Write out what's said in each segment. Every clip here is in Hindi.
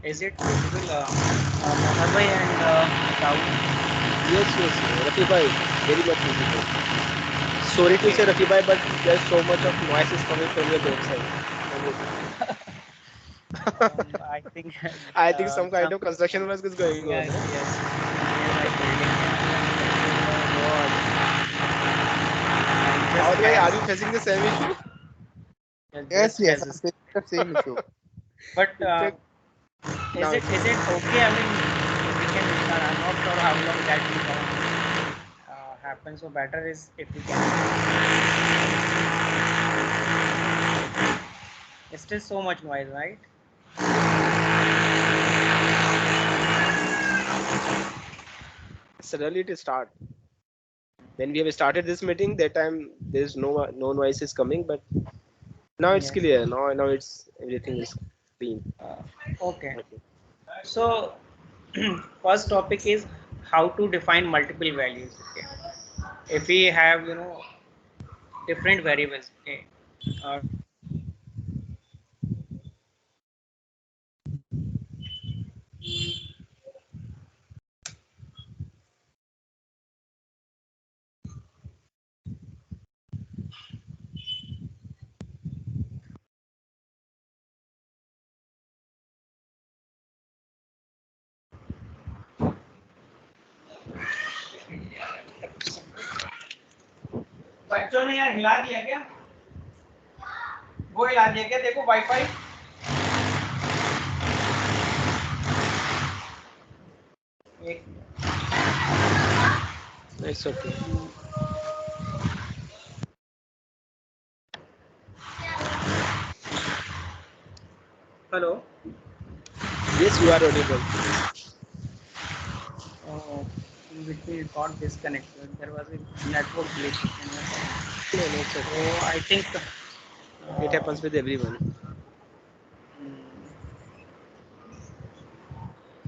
Is it visible, Mohan bhai and Daud? Yes, yes, Rafi bhai, very much visible. Sorry to Okay. say, Rafi bhai, but there's so much of noise is coming from your backside. I think I think some kind some, of construction work is going on. yes, Huh? yes, near my building. Oh God. And just Daud bhai, are as you facing the same issue? Yes, just yes, as I'm facing the same issue. but In fact, now it's is okay. it okay? I mean, we can. I'm not sure how long that will happen. So better is if we can. It's still so much noise, right? Suddenly it start. When we have started this meeting, that time there's no noise is coming, but now it's Yes. clear. Now it's everything is clean. Okay. Okay. So first topic is how to define multiple values. Okay. If we have different variables. Okay. Uh, बच्चों ने यार हिला दिया क्या? वो हिला दिया क्या? देखो वाईफाई एक It's okay. Hello. Yes, you are audible. Oh, in between it got disconnected. There was a network glitch. No, no, it's So okay. I think It uh, happens with everyone.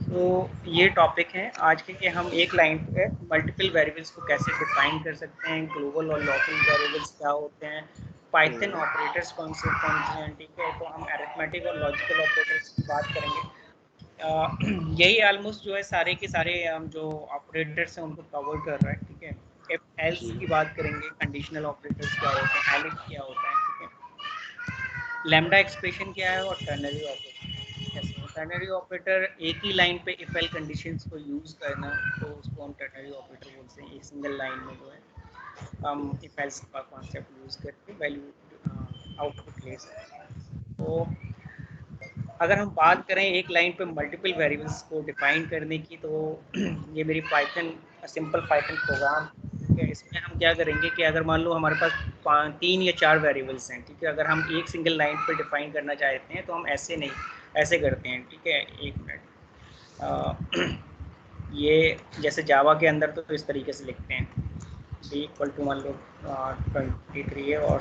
तो ये टॉपिक है आज के कि हम एक लाइन पे मल्टीपल वेरिएबल्स को कैसे डिफाइन कर सकते हैं, ग्लोबल और लोकल वेरिएबल्स क्या होते हैं, पाइथन Hmm. ऑपरेटर्स कौन से हैं, ठीक है. तो हम अरिथमेटिक और लॉजिकल ऑपरेटर्स की बात करेंगे. यही ऑलमोस्ट जो है सारे के सारे हम जो ऑपरेटर्स हैं उनको कवर कर रहा है, ठीक है. इफ एल्स जी. की बात करेंगे, कंडीशनल ऑपरेटर्स क्या होते हैं, एलिफ क्या होता है, ठीक है. लैम्डा एक्सप्रेशन क्या है और टर्नरी ऑपरेटर. टर्नरी ऑपरेटर एक ही लाइन पे इफ एल कंडीशंस को यूज करना, तो उसको हम टर्नरी ऑपरेटर बोलते हैं. एक सिंगल लाइन में जो है हम इफ एल्स का कॉन्सेप्ट यूज करके वैल्यू आउटपुट ले सकते हैं. तो अगर हम बात करें एक लाइन पे मल्टीपल वेरिएबल्स को डिफाइन करने की, तो ये मेरी पाइथन सिंपल पाइथन प्रोग्राम, ठीक है. इसमें हम क्या करेंगे कि अगर मान लो हमारे पास 3 या 4 वेरिएबल्स हैं, ठीक है. अगर हम एक सिंगल लाइन पे डिफाइन करना चाहते हैं तो हम ऐसे नहीं, ऐसे करते हैं, ठीक है. एक मिनट. ये जैसे जावा के अंदर तो इस तरीके से लिखते हैं, बी इक्वल टू मान लो 23 है और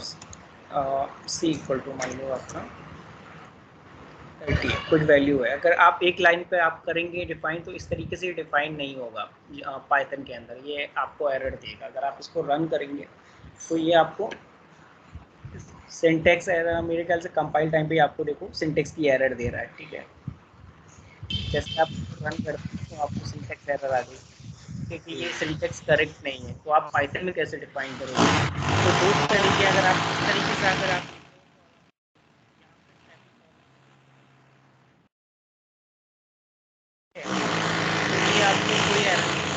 सी इक्वल टू मान लो आपका 30 कुछ वैल्यू है. अगर आप एक लाइन पे आप करेंगे डिफाइन, तो इस तरीके से डिफाइन नहीं होगा पाइथन के अंदर. ये आपको एरर देगा. अगर आप इसको रन करेंगे तो ये आपको सिंटेक्स एरर, मेरे ख्याल से कंपाइल टाइम पे आपको देखो सिंटेक्स की एरर दे रहा है, ठीक है. जैसे आप रन करते हैं तो आपको सिंटेक्स एरर आ गई, क्योंकि ये सिंटेक्स करेक्ट नहीं है. तो आप पाइथन में कैसे डिफाइन करोगे? तो दो तरीके, अगर आप इस तरीके से अगर आप तो ये आपको कोई एरर नहीं,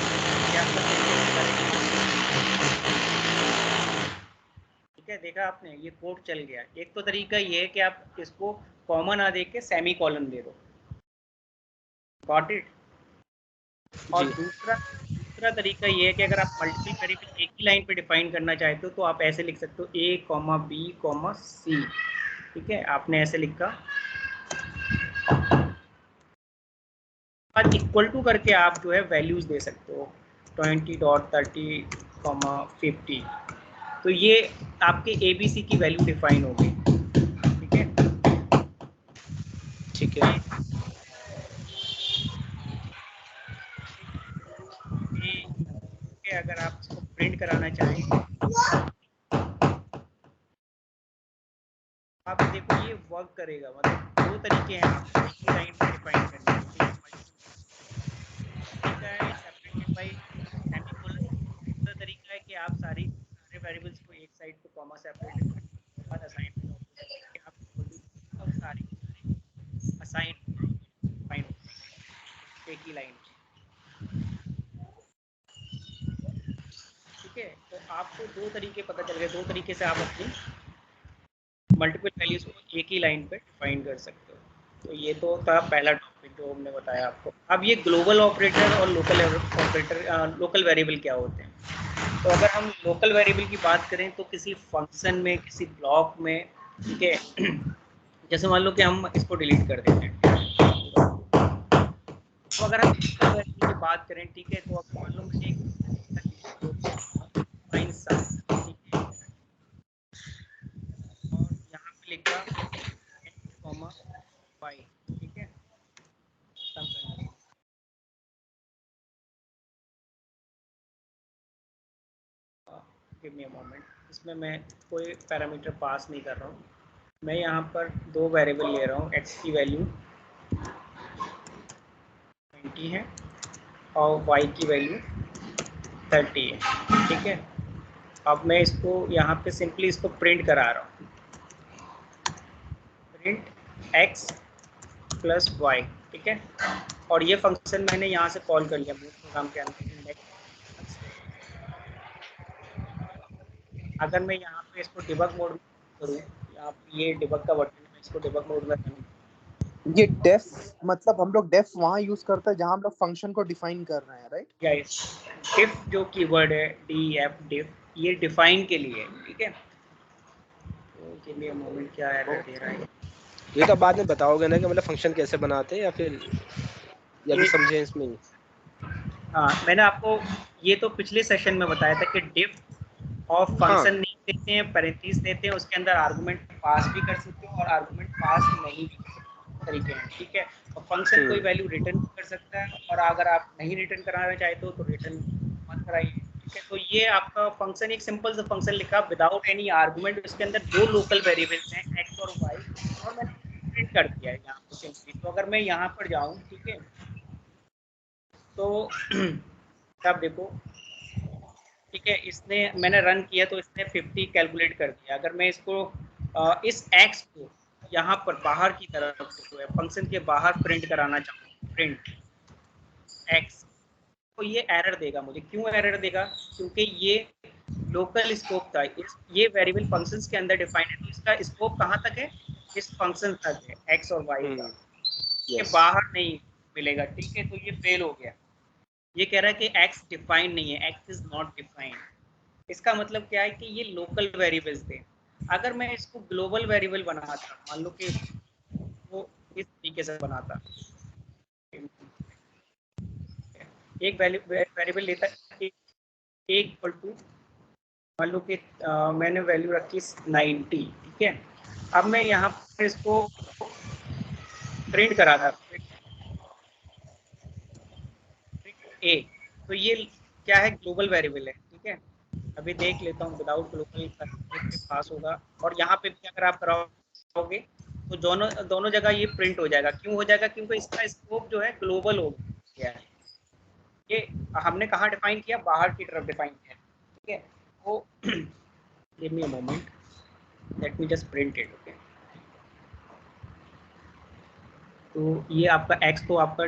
ये आपका सिंटेक्स करेक्ट, ठीक है. देखा आपने, ये कोड चल गया. एक तो तरीका ये है कि आप इसको कॉमा ना दे के सेमी कॉलन दे दो. Got it. और जी. दूसरा तरीका ये है कि अगर आप मल्टीपल वेरिएबल एक ही लाइन पे डिफाइन करना चाहते हो, तो आप ऐसे लिख सकते हो ए कॉमा बी कॉमा सी, ठीक है. आपने ऐसे लिखा, बाद इक्वल टू करके आप जो है वैल्यूज दे सकते हो 20.30, 50. तो ये आपके ABC की वैल्यू डिफाइन हो गई, ठीक है. ठीक है. ये अगर आप इसको प्रिंट कराना चाहें, आप देखो ये वर्क करेगा. मतलब दो तरीके हैं आपको एक ही लाइन पे डिफाइन करने कि आप सारे वेरिएबल्स को एक साइड पे कॉमा सेपरेट करके बाद असाइनमेंट ऑपरेटर कि आप अब सारी असाइन फाइन एक ही लाइन, ठीक है। तो आपको दो तरीके पता चल गए, दो तरीके से आप अपनी मल्टीपल वैल्यूज को एक ही लाइन पे डिफाइन कर सकते हो। तो ये तो था पहला टॉपिक जो हमने बताया आपको। अब ये ग्लोबल ऑपरेटर और लोकल ऑपरेटर, लोकल वेरिएबल क्या होते हैं। तो अगर हम लोकल वेरिएबल की बात करें तो किसी फंक्शन में, किसी ब्लॉक में, ठीक है, जैसे मान लो कि हम इसको डिलीट कर देते हैं, तो अगर हम लोकल वेरिएबल की बात करें, ठीक है, तो अब मान लो मुझे फाइन सम, ठीक है, और यहाँ पे लिखा कॉमा वाई, ठीक है, सम करने के लिए। गिव मी अ मोमेंट, इसमें मैं कोई पैरामीटर पास नहीं कर रहा हूँ, मैं यहाँ पर दो वेरिएबल ले रहा हूँ, x की वैल्यू 20 है और y की वैल्यू 30 है, ठीक है। अब मैं इसको यहाँ पे सिंपली इसको प्रिंट करा रहा हूँ, प्रिंट x प्लस वाई, ठीक है। और ये फंक्शन मैंने यहाँ से कॉल कर लिया मेरे प्रोग्राम के अंदर। अगर मैं यहाँ पे इसको डिबग मोड में करूँ, यहाँ पे ये डिबग का बटन है, मैं इसको डिबग मोड में करूँ, ये डेफ मतलब हम लोग डेफ वहाँ यूज करते हैं जहाँ हम लोग फंक्शन को डिफाइन कर रहे हैं, राइट? गाइस डिफ जो कीवर्ड है DEF डिफ, ये डिफाइन के लिए है, ठीक है। तो गिव मी अ मोमेंट, क्या एरर दे रहा है ये तो बाद में बताओगे ना कि मतलब फंक्शन कैसे बनाते हैं, या फिर या भी ये। समझे इसमें? हाँ, मैंने आपको ये तो पिछले सेशन में बताया था कि डिफ ऑफ हाँ फंक्शन नहीं देते हैं, पैरेंथेसिस देते हैं, उसके अंदर आर्गुमेंट पास भी कर सकते हो और आर्गुमेंट पास नहीं भी कर सकते हो, तरीके हैं, ठीक है। और फंक्शन कोई वैल्यू रिटर्न कर सकता है, और अगर आप नहीं रिटर्न कराना चाहते हो तो रिटर्न मत कराइए, ठीक है। तो ये आपका फंक्शन एक सिंपल सा फंक्शन लिखा विदाउट एनी आर्गुमेंट, उसके अंदर दो लोकल वेरिएबल्स हैं x और y, और मैंने प्रिंट कर दिया है यहाँ पे सिंपली। तो अगर मैं यहाँ पर जाऊँ, ठीक है, तो आप देखो, ठीक है, इसने मैंने रन किया तो इसने 50 कैलकुलेट कर दिया। अगर मैं इसको इस x को यहाँ पर बाहर की तरफ जो है फंक्शन के बाहर प्रिंट कराना चाहूँ, प्रिंट x, तो ये एरर देगा मुझे। क्यों एरर देगा? क्योंकि ये लोकल स्कोप था, ये वेरिएबल फंक्शंस के अंदर डिफाइंड है, तो इसका स्कोप कहाँ तक है? इस फंक्शन तक है, x और y का, ये यस बाहर नहीं मिलेगा, ठीक है। तो ये फेल हो गया। ये कह रहा है कि x डिफाइंड नहीं है, x इज नॉट डिफाइंड। इसका मतलब क्या है कि ये लोकल वेरिएबल्स थे। अगर मैं इसको ग्लोबल वेरिएबल बनाता, मान लो कि वो इस तरीके से बनाता, एक वेरिएबल लेता है a इक्वल टू, मान लो कि मैंने वैल्यू रखी 90, ठीक है। अब मैं यहाँ पर इसको प्रिंट करा था, ए, तो ये क्या है? ग्लोबल वेरिएबल है, ठीक है। अभी देख लेता हूँ विदाउट ग्लोबल पास होगा, और यहाँ पे भी अगर आप कराओगे तो दोनों दोनों जगह ये प्रिंट हो जाएगा। क्यों हो जाएगा? क्योंकि इसका स्कोप जो है ग्लोबल हो गया है। ये हमने कहाँ डिफाइन किया? बाहर की तरफ डिफाइन किया, ठीक है। तो give me a moment, late me just print it, okay. तो ये आपका x तो आपका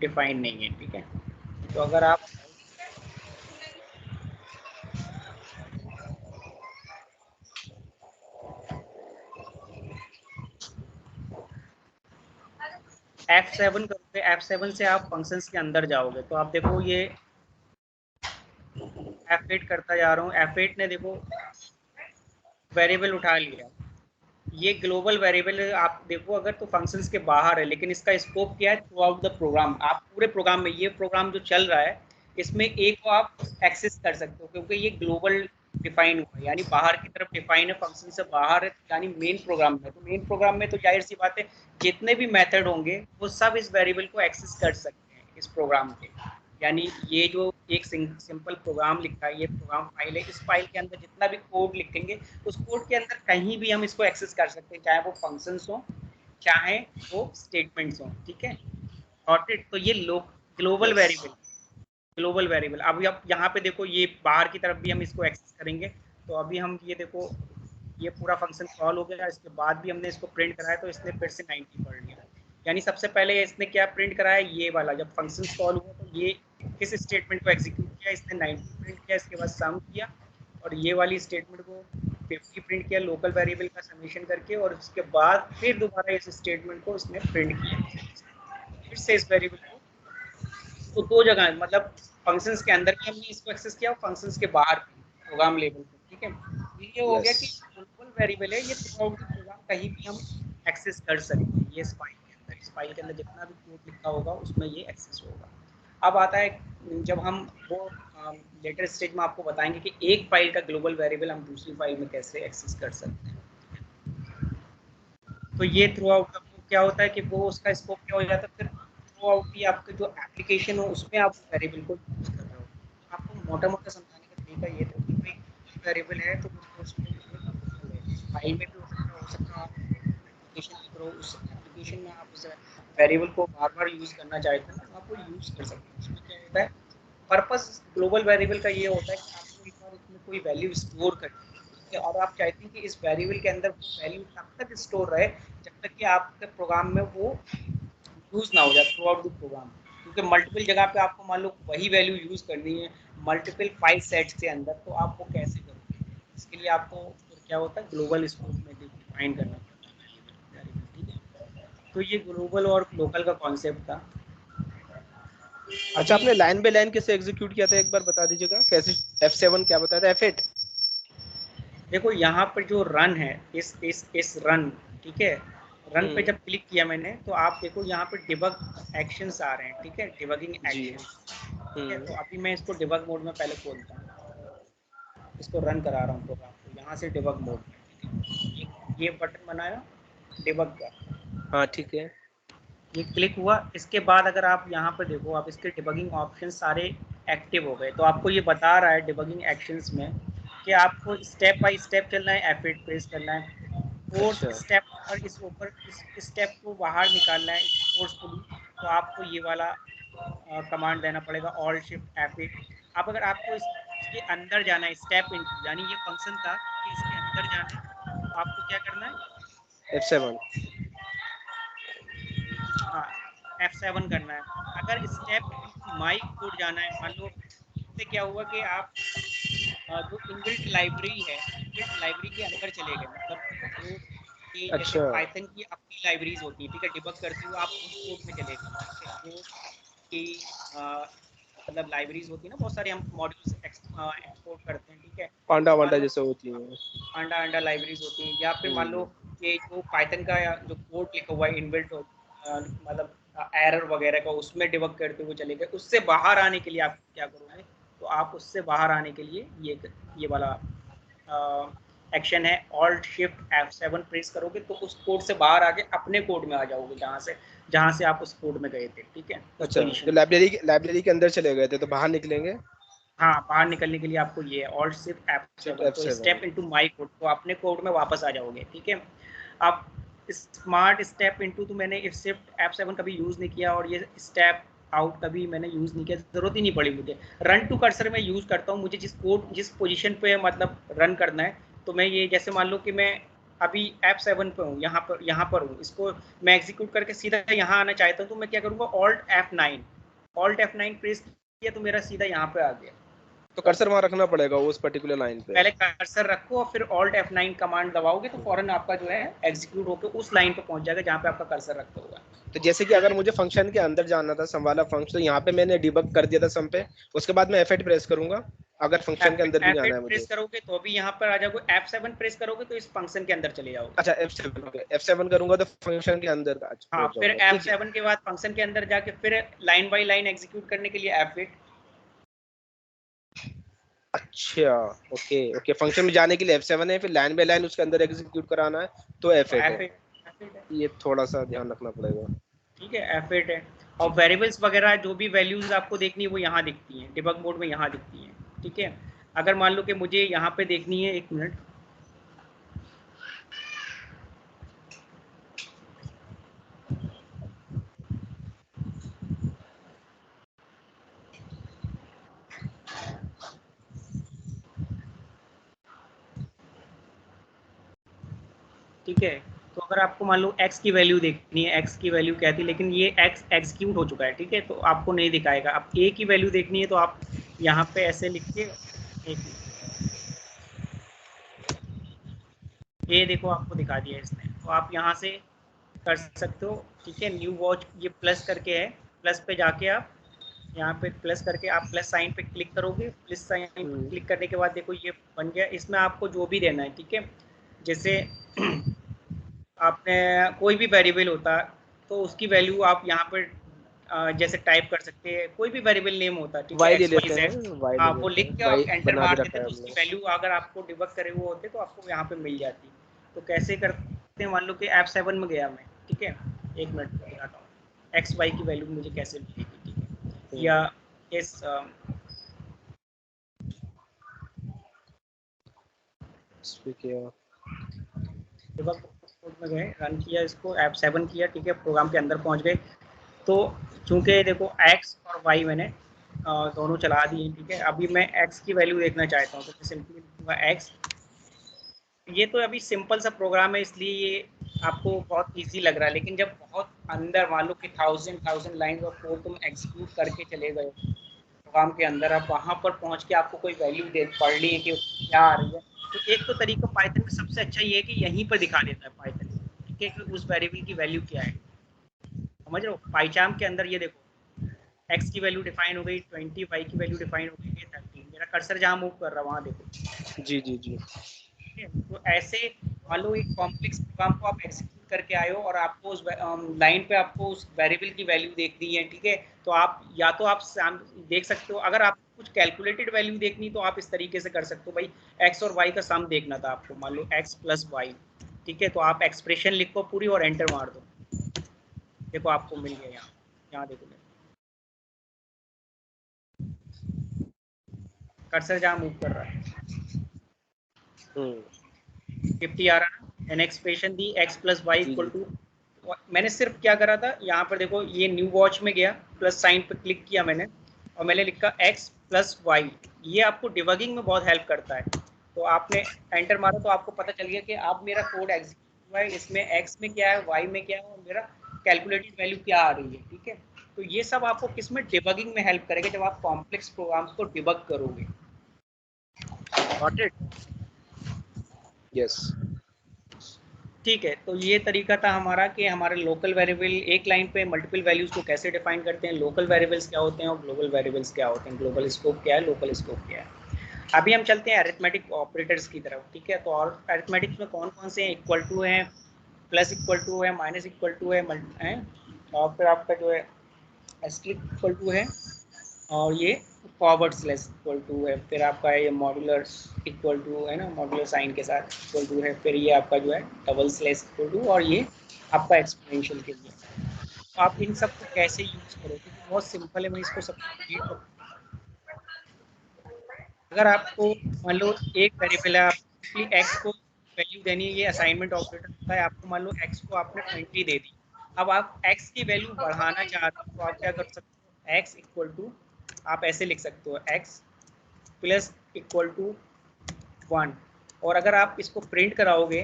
डिफाइन नहीं है, ठीक है। तो अगर आप F7 करोगे, F7 से आप फंक्शंस के अंदर जाओगे, तो आप देखो ये F8 करता जा रहा हूँ, F8 ने देखो वेरिएबल उठा लिया। ये ग्लोबल वेरिएबल आप देखो अगर तो फंक्शंस के बाहर है, लेकिन इसका स्कोप क्या है? Throughout the program. आप पूरे प्रोग्राम में, ये प्रोग्राम जो चल रहा है इसमें ए को आप एक्सेस कर सकते हो, क्योंकि ये ग्लोबल डिफाइन हुआ है, यानी बाहर की तरफ डिफाइन है, फंक्शन से बाहर है, यानी मेन प्रोग्राम में। तो मेन प्रोग्राम में तो जाहिर सी बात है जितने भी मेथड होंगे वो सब इस वेरिएबल को एक्सेस कर सकते हैं इस प्रोग्राम के। यानी ये जो एक सिंपल प्रोग्राम लिखा है, ये प्रोग्राम फाइल है, इस फाइल के अंदर जितना भी कोड लिखेंगे उस कोड के अंदर कहीं भी हम इसको एक्सेस कर सकते हैं, चाहे वो फंक्शंस हो, चाहे वो स्टेटमेंट्स हो, ठीक है। Got it? तो ये global yes variable, global variable. अभी आप यहाँ पे देखो, ये बाहर की तरफ भी हम इसको एक्सेस करेंगे, तो अभी हम ये देखो, ये पूरा फंक्शन कॉल हो गया, इसके बाद भी हमने इसको प्रिंट कराया तो इसने फिर से 90 पढ़ लिया। यानी सबसे पहले इसने क्या प्रिंट कराया, ये वाला, जब फंक्शन कॉल हुआ तो ये इस स्टेटमेंट को एग्जीक्यूट किया, इसने 90 प्रिंट किया, इसके बाद सम किया, और ये वाली स्टेटमेंट को 50 प्रिंट किया लोकल वेरिएबल का समेशन करके, और उसके बाद फिर दोबारा इस स्टेटमेंट को इसने प्रिंट किया, फिर से इस वेरिएबल को। तो दो जगह, मतलब फंक्शंस के अंदर भी हमने इसको एक्सेस किया और फंक्शंस के बाहर भी, प्रोग्राम लेवल पे, ठीक है। ये हो गया कि यस ग्लोबल वेरिएबल है, ये थ्रू आउट द प्रोग्राम कहीं भी हम एक्सेस कर सकते हैं। ये इस फाइल के अंदर, इस फाइल के अंदर जितना भी कोड लिखा होगा उसमें ये एक्सेस होगा। अब आता है जब हम वो लेटर स्टेज में आपको बताएंगे कि एक फाइल का ग्लोबल वेरिएबल हम दूसरी फाइल में कैसे एक्सेस कर सकते हैं। तो ये थ्रू आउट क्या होता है कि वो उसका स्कोप क्या हो जाता है, फिर थ्रू आउट की आपके जो एप्लीकेशन हो उसमें आप वेरिएबल को यूज कर रहे हो। आपको मोटा मोटा समझाने का तरीका ये था कि भाई वेरिएबल है तो उसमें फाइल में भी हो सकता है आप एप्लीकेशन लिख रहे हो, उस एप्लीकेशन में आप उस वेरिएबल को बार बार यूज करना चाहते हो तो आप वो यूज कर सकते हो। उसमें क्या होता है, पर्पस ग्लोबल वेरिएबल का ये होता है कि आपको एक बार उसमें कोई वैल्यू स्टोर करनी है, और आप चाहते हैं कि इस वेरिएबल के अंदर वो वैल्यू तब तक स्टोर रहे जब तक कि आपके प्रोग्राम में वो यूज ना हो जाए थ्रू आउट द प्रोग्राम। क्योंकि मल्टीपल जगह पे आपको मान लो वही वैल्यू यूज करनी है मल्टीपल फाइल सेट्स के अंदर, तो आप वो कैसे करोगे? इसके लिए आपको फिर क्या होता है, ग्लोबल स्कोप में डिफाइन करना पड़ता है वेरिएबल, ठीक है। तो ये ग्लोबल और लोकल का कॉन्सेप्ट था। अच्छा, अभी आपने लाइन बाय लाइन कैसे एग्जीक्यूट किया था, एक बार बता दीजिएगा कैसे? F7 क्या बताया था, F8? देखो यहाँ पर जो रन है, इस रन, ठीक है, रन पे हम्म, जब क्लिक किया मैंने तो आप देखो यहाँ पे डिबग एक्शंस आ रहे हैं, ठीक है, डिबगिंग जी। एक्शंस, ठीक है। तो अभी मैं इसको डिबग मोड में पहले खोलता हूँ, इसको रन करा रहा हूँ प्रोग्राम को यहाँ से डिबग मोड में, ठीक है। ये बटन बनाया डिबग का, हाँ ठीक है। ये क्लिक हुआ। इसके बाद अगर आप यहाँ पर देखो, आप इसके डिबगिंग ऑप्शन सारे एक्टिव हो गए, तो आपको ये बता रहा है डिबगिंग एक्शंस में कि आपको स्टेप बाय स्टेप चलना है, F8 प्रेस करना है, फोर्थ अच्छा स्टेप पर इस ऊपर इस स्टेप को बाहर निकालना है फोर्सफुली, तो आपको ये वाला कमांड देना पड़ेगा, ऑल्ट शिफ्ट F8। अब अगर आपको इसके अंदर जाना है, स्टेप इनटू, यानी ये फंक्शन था कि इसके अंदर जाना है, तो आपको क्या करना है, F7। हाँ F7 करना है। अगर स्टेप इनटू माई कोड जाना है, मान लो इससे क्या हुआ कि आप जो इनबिल्ट लाइब्रेरी है, इनबिल्ट लाइब्रेरी के अंदर चले गए, मतलब जो ये जैसे अच्छा पाइथन की अपनी लाइब्रेरीज होती है, ठीक है, डिबग करते हुए आप उस कोड में चले गए, ठीक है, जो कि मतलब लाइब्रेरीज होती है ना, बहुत सारे हम मॉड्यूल्स एक्सपोर्ट करते हैं, ठीक है। पांडा तो मान वांडा लो जैसे होती है। अंडा अंडा लाइब्रेरीज होती हैं, या फिर मान लो हम्म, कि जो पाइथन का जो कोड लिखा हुआ है इनबिल्ट मतलब एरर वगैरह का, उसमें डिबग करते हुए चले गए। उससे बाहर आने के लिए आप क्या करोगे, तो आप उससे बाहर आने के लिए ये वाला एक्शन है, ऑल्ट शिफ्ट F7 प्रेस करोगे तो उस कोड से बाहर आके अपने कोड में आ जाओगे, जहाँ से आप उस कोड में गए थे, ठीक है, उस अच्छा तो पोजीशन। लाइब्रेरी के अंदर चले गए थे तो बाहर निकलेंगे हाँ, बाहर निकलने के लिए आपको ये है ऑल्ट शिफ्ट शिफ्ट F7, तो F7। Step into my code, तो अपने कोड में वापस आ जाओगे, ठीक है। अब स्मार्ट स्टेप इनटू तो मैंने इस शिफ्ट F7 कभी यूज़ नहीं किया, और ये स्टेप आउट कभी मैंने यूज़ नहीं किया, ज़रूरत ही नहीं पड़ी मुझे। रन टू कर्सर में यूज़ करता हूँ, मुझे जिस पोजीशन पे मतलब रन करना है, तो मैं ये जैसे मान लो कि मैं अभी F7 पे हूँ, यहाँ पर हूँ, इसको मैं एग्जीक्यूट करके सीधा यहाँ आना चाहता हूँ, तो मैं क्या करूँगा, ऑल्ट F9 प्रेस किया तो मेरा सीधा यहाँ पे आ गया तो कर्सर कर्सर। वहां रखना पड़ेगा उस पर्टिकुलर लाइन पे। पहले कर्सर रखो और फिर ऑल्ट F9 कमांड दबाओगे तो फौरन आपका जो है एग्जीक्यूट होकर उस लाइन पे पहुंच जाएगा जहाँ पे आपका कर्सर रखा हुआ है। तो जैसे कि अगर मुझे फंक्शन के अंदर जाना था सम वाला फंक्शन, तो यहाँ पे मैंने डिबग कर दिया था सम पे, उसके बाद मैं F8 प्रेस करूंगा अगर फंक्शन के अंदर भी जाना F8 है मुझे। प्रेस करोगे तो अभी यहाँ पर आ जाओगे, F7 प्रेस करोगे तो इस फंक्शन के अंदर चले जाओगे। अच्छा F7 हो गया, F7 करूंगा तो फंक्शन के अंदर अच्छा हाँ, पहुंच फिर जाऊंगा, ठीक है। F7 के बाद फंक्शन के अंदर जाके फिर लाइन बाय लाइन एग्जीक्यूट करने के लिए F8। अच्छा ओके ओके, फंक्शन में जाने के लिए F7 है, फिर लाइन बाय लाइन उसके अंदर एग्जीक्यूट कराना है तो तो F8 है। F8 है, ये थोड़ा सा ध्यान रखना पड़ेगा। ठीक है, F8 है। और वेरिएबल्स वगैरह जो भी वैल्यूज आपको देखनी है वो यहाँ दिखती हैं, डिबग मोड में यहाँ दिखती हैं, ठीक है। अगर मान लो कि मुझे यहाँ पे देखनी है, एक मिनट, ठीक है। तो अगर आपको मान लो x की वैल्यू देखनी है, x की वैल्यू क्या थी, लेकिन ये x एग्जीक्यूट हो चुका है, ठीक है, तो आपको नहीं दिखाएगा। अब a की वैल्यू देखनी है तो आप यहाँ पे ऐसे लिख के a देखो आपको दिखा दिया इसने, तो आप यहाँ से कर सकते हो, ठीक है। न्यू वॉच ये प्लस करके है, प्लस पे जाके आप यहाँ पे प्लस करके आप प्लस साइन पे क्लिक करोगे। प्लस साइन पे क्लिक करने के बाद देखो ये बन गया। इसमें आपको जो भी देना है, ठीक है, जैसे आपने कोई भी वेरिएबल होता तो उसकी वैल्यू आप यहाँ पर जैसे टाइप कर सकते हैं, कोई भी वेरिएबल नेम होता, ठीक है, वाई ले एक्स वाई लेते हैं, जेड। वाई ले हाँ, वो लेते लिख हैं, के आप वाई एंटर बना भी मार देते रखा है तो उसकी हमने। वैल्यू अगर आपको डिबग करे हुए होते तो आपको यहाँ पे मिल जाती। तो कैसे करते हैं, मान लो कि ऐप 7 में गया मैं, ठीक है, एक मिनट दिखाता हूँ एक्स वाई की वैल्यू मुझे कैसे मिलेगी, ठीक है। या इस डिबग कोड में गए, रन किया, इसको ऐप 7 किया, ठीक है, प्रोग्राम के अंदर पहुँच गए। तो चूंकि देखो एक्स और वाई मैंने दोनों चला दिए, ठीक है। अभी मैं एक्स की वैल्यू देखना चाहता हूँ तो मैं सिंपली लिखूंगा एक्स। ये तो अभी सिंपल सा प्रोग्राम है इसलिए ये आपको बहुत इजी लग रहा है, लेकिन जब बहुत अंदर मान लो कि थाउजेंड लाइन ऑफ कोड तुम एग्जीक्यूट करके चले गए प्रोग्राम के अंदर, अब वहाँ पर पहुँच के आपको कोई वैल्यू दे पढ़नी है कि क्या आ रही है, तो एक तो तरीका पाइथन में सबसे अच्छा ये है कि यहीं पर दिखा देता है पाइथन, ठीक है, कि उस वेरिएबल की वैल्यू क्या है। समझ रहे हो, पाइचाम के अंदर ये देखो x की वैल्यू डिफाइन हो गई 20, y की वैल्यू डिफाइन हो गई 13, मेरा कर्सर जहाँ मूव कर रहा है वहाँ देखो। जी जी जी। ठीक है, तो ऐसे मान लो एक कॉम्प्लेक्स प्रोग्राम को आप एग्जीक्यूट करके आए हो और आपको उस लाइन पे आपको उस वेरिएबल की वैल्यू देखनी है, ठीक है, तो आप या तो आप देख सकते हो, अगर आप कुछ कैलकुलेटेड वैल्यू देखनी तो आप इस तरीके से कर सकते हो, भाई x और y का सम देखना था आपको, मान लो x प्लस वाई, ठीक है, तो आप एक्सप्रेशन लिखो पूरी और एंटर मार दो, देखो आपको मिल गया। यहाँ यहाँ देखो कर्सर जहाँ मूव कर रहा है 50 आ रहा है ना, एन एक्सप्रेशन दी x plus Y G equal G. Two, मैंने सिर्फ क्या करा था यहाँ पर देखो, ये न्यू वॉच में गया, प्लस साइन पर क्लिक किया मैंने और मैंने लिखा x प्लस वाई। ये आपको डिबगिंग में बहुत हेल्प करता है। तो आपने एंटर मारा तो आपको पता चल गया कि अब मेरा कोड एग्जीक्यूट हुआ है, इसमें x में क्या है, y में क्या है और मेरा कैलकुलेटेड वैल्यू क्या आ रही है, ठीक है। तो ये सब आपको किसमें डिबगिंग में हेल्प करेगा, जब आप कॉम्प्लेक्स प्रोग्राम्स को डिबग करोगे। Got it? यस। ठीक है, तो ये तरीका था हमारा कि हमारे लोकल वेरिएबल एक लाइन पे मल्टीपल वैल्यूज को कैसे डिफाइन करते हैं, लोकल वेरिएबल्स क्या होते हैं और ग्लोबल वेरिएबल्स क्या होते हैं, ग्लोबल स्कोप क्या है, लोकल स्कोप क्या है। अभी हम चलते हैं अरिथमेटिक ऑपरेटर्स की तरफ, ठीक है। तो और अरिथमेटिक्स में कौन कौन से हैं, इक्वल टू है, प्लस इक्वल टू है, माइनस इक्वल टू है, और फिर आपका जो है एस्ट्रिक इक्वल टू है, और ये फॉरवर्ड स्लैश इक्वल टू है, फिर आपका ये मॉड्यूलर इक्वल टू है ना, मॉड्यूलर साइन के साथ इक्वल टू है, फिर ये आपका जो है डबल स्लैश इक्वल टू, और ये आपका एक्सपोनेंशियल के लिए। तो आप इन सब को कैसे यूज करोगे, तो बहुत सिंपल है, मैं इसको सब अगर आपको मान लो एक वेरिएबल है, आपको एक्स को वैल्यू देनी है, ये असाइनमेंट ऑपरेटर होता है, आपको मान लो एक्स को आपने 20 दे दी, अब आप एक्स की वैल्यू बढ़ाना चाहते हो तो आप क्या कर सकते हो, एक्स इक्वल टू आप ऐसे लिख सकते हो एक्स प्लस इक्वल टू 1, और अगर आप इसको प्रिंट कराओगे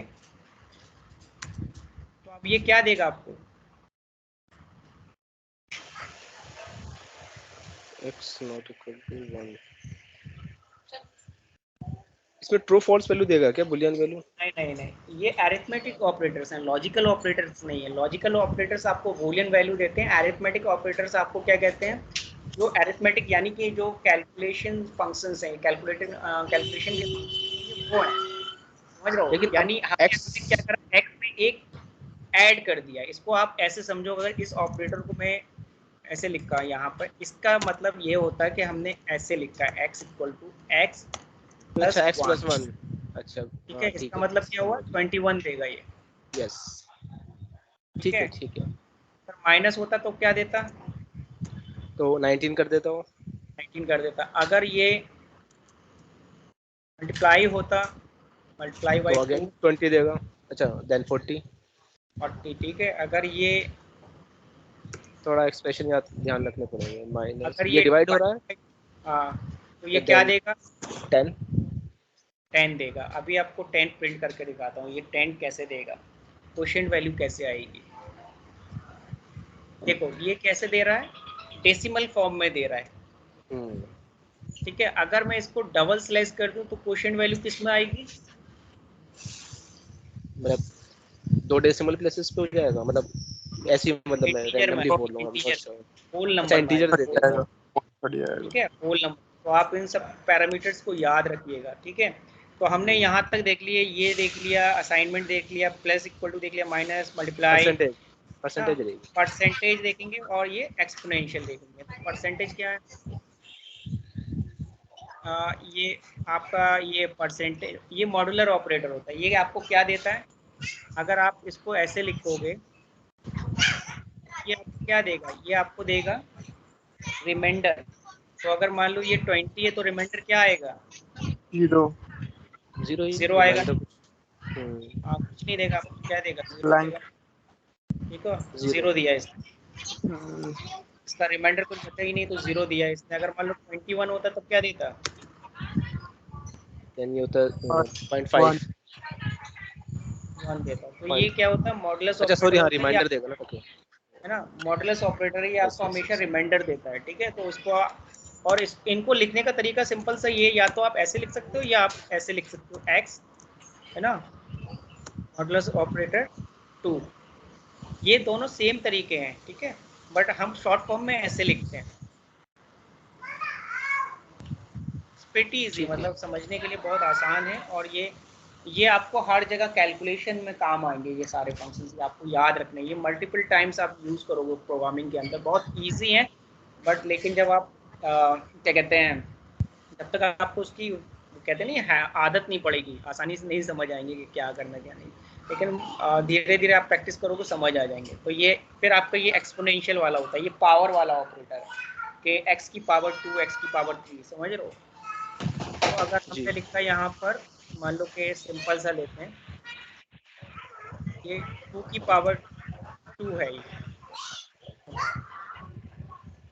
तो अब ये क्या देगा आपको, x नॉट इक्वल टू 1, इसमें ट्रू फॉल्स वैल्यू देगा क्या, बुलियन वैल्यू? नहीं नहीं नहीं, ये अरिथमेटिक ऑपरेटर्स हैं, लॉजिकल ऑपरेटर्स नहीं है। लॉजिकल ऑपरेटर्स आपको बूलियन वैल्यू देते हैं, अरिथमेटिक ऑपरेटर्स आपको क्या कहते हैं, जो अरिथमेटिक यानी कि जो कैलकुलेशन फंक्शंस हैं, कैलकुलेशन के वो है, समझ रहे हो, लेकिन अब यानी हमने x, क्या करा, एक्स में एक ऐड कर दिया, इसको आप ऐसे समझो, अगर इस ऑपरेटर को मैं ऐसे लिखा यहाँ पर, इसका मतलब ये होता है कि हमने ऐसे लिखा है X equal to X plus अच्छा x वन, प्लस 1, अच्छा ठीक है, हाँ ठीक इसका है, मतलब क्या हुआ, समझ गया। 21 देगा ये, यस, ठीक है। ठीक है, पर माइनस होता तो क्या देता, तो 19 कर देता हूँ। 19 कर देता। अगर ये मल्टीप्लाई होता, मल्टीप्लाई तो बाई अगेन 2, 20 देगा, अच्छा देन 40। 40, ठीक है। अगर ये थोड़ा एक्सप्रेशन याद ध्यान रखने पड़ेंगे, माइनस अगर ये ये डिवाइड हो रहा है, हाँ, तो ये क्या देन देगा, 10। 10 देगा। अभी आपको 10 प्रिंट करके दिखाता हूँ ये 10 कैसे देगा। क्वोशिएंट वैल्यू कैसे आएगी। देखो ये कैसे दे रहा है, डेसिमल फॉर्म में दे रहा है, ठीक है। अगर मैं इसको डबल स्लाइस कर दूं तो क्वोशिएंट वैल्यू किस में आएगी, मतलब 2 डेसिमल प्लेसेस पे हो जाएगा, मतलब ऐसे ही, मतलब मैं इंटीजर में, रैंडमली बोल रहा हूँ, इंटीजर अच्छा होल अच्छा नंबर में इंटीजर आएगी, दे देगा। बढ़िया है। ठीक है, होल नंबर। तो आप इन सब पैरामीटर्स को याद रखिएगा, ठीक है। तो हमने यहाँ तक देख लिए, ये देख लिया, असाइनमेंट देख लिया, प्लस इक्वल टू देख लिया, माइनस, मल्टीप्लाई, परसेंटेज ना, परसेंटेज रहेगी। परसेंटेज देखेंगे और ये एक्सपोनेंशियल देखेंगे। तो परसेंटेज क्या है, ये आपका ये परसेंटेज, ये मॉड्यूलर ऑपरेटर होता है। ये आपको क्या देता है, अगर आप इसको ऐसे लिखोगे, ये आपको क्या देगा, ये आपको देगा रिमाइंडर। तो अगर मान लो ये 20 है तो रिमाइंडर क्या आएगा, 0 जीरो ही 0 आएगा। रिमाइंडर कुछ। कुछ नहीं देगा, आपको क्या देगा, 0 ब्लैंक। देगा, ठीक है। जीरो 0 दिया इसने, इसका रिमाइंडर कुछ बचा ही नहीं तो 0 दिया इसने। अगर मान लो 21 होता तो क्या देता, यानी होता है 0.5। 1 देता। तो ये क्या होता है, मॉडुलस अच्छा सॉरी, ऑपरेटर हाँ होता है, रिमाइंडर देगा ना, ओके। है ना। मॉडुलस ऑपरेटर ये यस आपको यस हमेशा यस। रिमाइंडर देता है, ठीक है। तो उसको और इनको लिखने का तरीका सिंपल सा ये, या तो आप ऐसे लिख सकते हो या आप ऐसे लिख सकते हो, एक्स, है ना, मॉडुलस ऑपरेटर 2, ये दोनों सेम तरीके हैं, ठीक है, बट हम शॉर्ट फॉर्म में ऐसे लिखते हैं। प्रीटी इजी, ठीक है। मतलब समझने के लिए बहुत आसान है। और ये आपको हर जगह कैलकुलेशन में काम आएंगे, ये सारे फंक्शंस आपको याद रखने, ये मल्टीपल टाइम्स आप यूज़ करोगे प्रोग्रामिंग के अंदर, बहुत इजी है। बट लेकिन जब आप क्या कहते हैं, जब तक आपको उसकी कहते नहीं है आदत नहीं पड़ेगी, आसानी से नहीं समझ आएंगे कि क्या करना क्या नहीं। लेकिन धीरे धीरे आप प्रैक्टिस करोगे समझ आ जाएंगे। तो ये फिर आपका ये एक्सपोनेंशियल वाला होता है, ये पावर वाला ऑपरेटर है कि x की पावर 2, x की पावर 3, समझ रहे हो। तो अगर जी हमने लिखा यहाँ पर, मान लो कि सिंपल सा लेते हैं, ये 2 की पावर 2 है ये,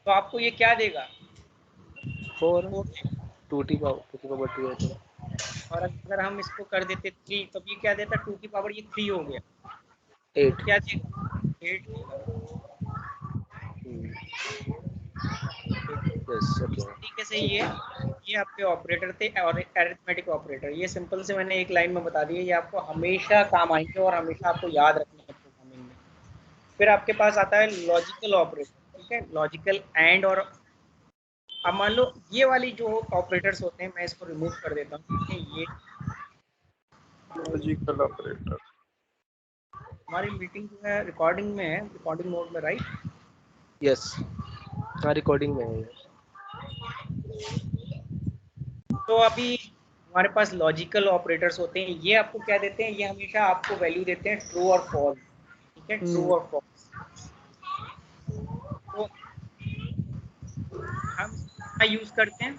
तो आपको ये क्या देगा, 4 4 देगा। 2 है तो और अगर हम इसको कर देते 3, तो ये क्या देता, 2 की पावर ये 3 हो गया, तो 8। क्या देगा, 8 देगा। Yes okay. तरीके से ठीक है। ये आपके ऑपरेटर थे और अरिथमेटिक ऑपरेटर। ये सिंपल से मैंने एक लाइन में बता दिया, ये आपको हमेशा काम आएंगे और हमेशा आपको याद रखने हैं प्रोग्रामिंग में। फिर आपके पास आता है लॉजिकल ऑपरेटर, ठीक है, लॉजिकल एंड। और अब मान लो ये वाली जो ऑपरेटर्स होते हैं, मैं इसको रिमूव कर देता हूँ, ठीक है। ये लॉजिकल ऑपरेटर। हमारी मीटिंग जो है रिकॉर्डिंग में है, रिकॉर्डिंग मोड में, राइट। यस हाँ रिकॉर्डिंग में है ये। तो अभी हमारे पास लॉजिकल ऑपरेटर्स होते हैं, ये आपको क्या देते हैं, ये हमेशा आपको वैल्यू देते हैं ट्रू और फॉल्स, ठीक है, ट्रू और फॉल्स। तो हम क्या यूज करते हैं,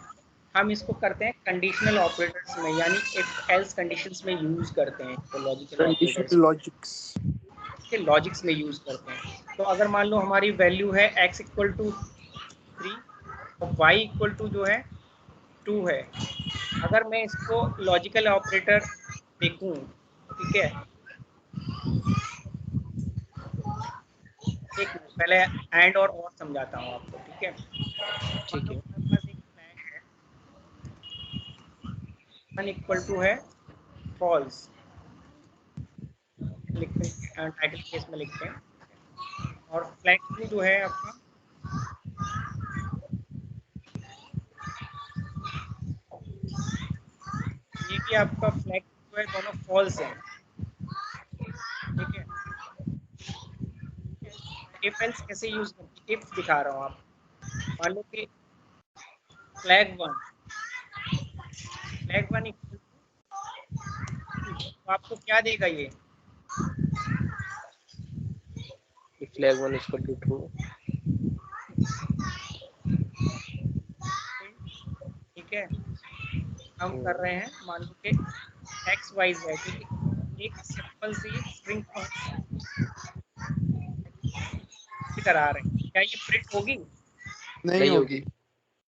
हम इसको करते हैं कंडीशनल ऑपरेटर्स में, यानी इफ एल्स कंडीशंस में यूज करते हैं तो लॉजिकल ऑपरेटर्स कंडीशनल लॉजिक्स। के लॉजिक्स में यूज करते हैं। तो अगर मान लो हमारी वैल्यू है x इक्वल टू 3 और y इक्वल टू जो है 2 है, अगर मैं इसको लॉजिकल ऑपरेटर देखूं, ठीक है, एक मिनट पहले एंड और समझाता हूँ आपको, ठीक है। मान ठीक लो है। हमारे पास एक फ्लैग है, 1 इक्वल टू है फॉल्स, लिखते हैं टाइटल केस में लिखते हैं, और फ्लैग 2 जो है आपका, ये भी आपका फ्लैग जो है दोनों फॉल्स हैं, ठीक है। इफ एल्स कैसे यूज करते हैं, इफ दिखा रहा हूँ आप। मान लो कि फ्लैग वन इक्वल टू, तो आपको क्या देगा ये, फ्लैग 1 इक्वल टू ट्रू। ठीक है। हम कर रहे हैं मान लो कि एक्स वाई जेड, ठीक है, एक सिंपल सी स्ट्रिंग करा रहे हैं, क्या ये प्रिंट होगी, नहीं नहीं होगी, होगी,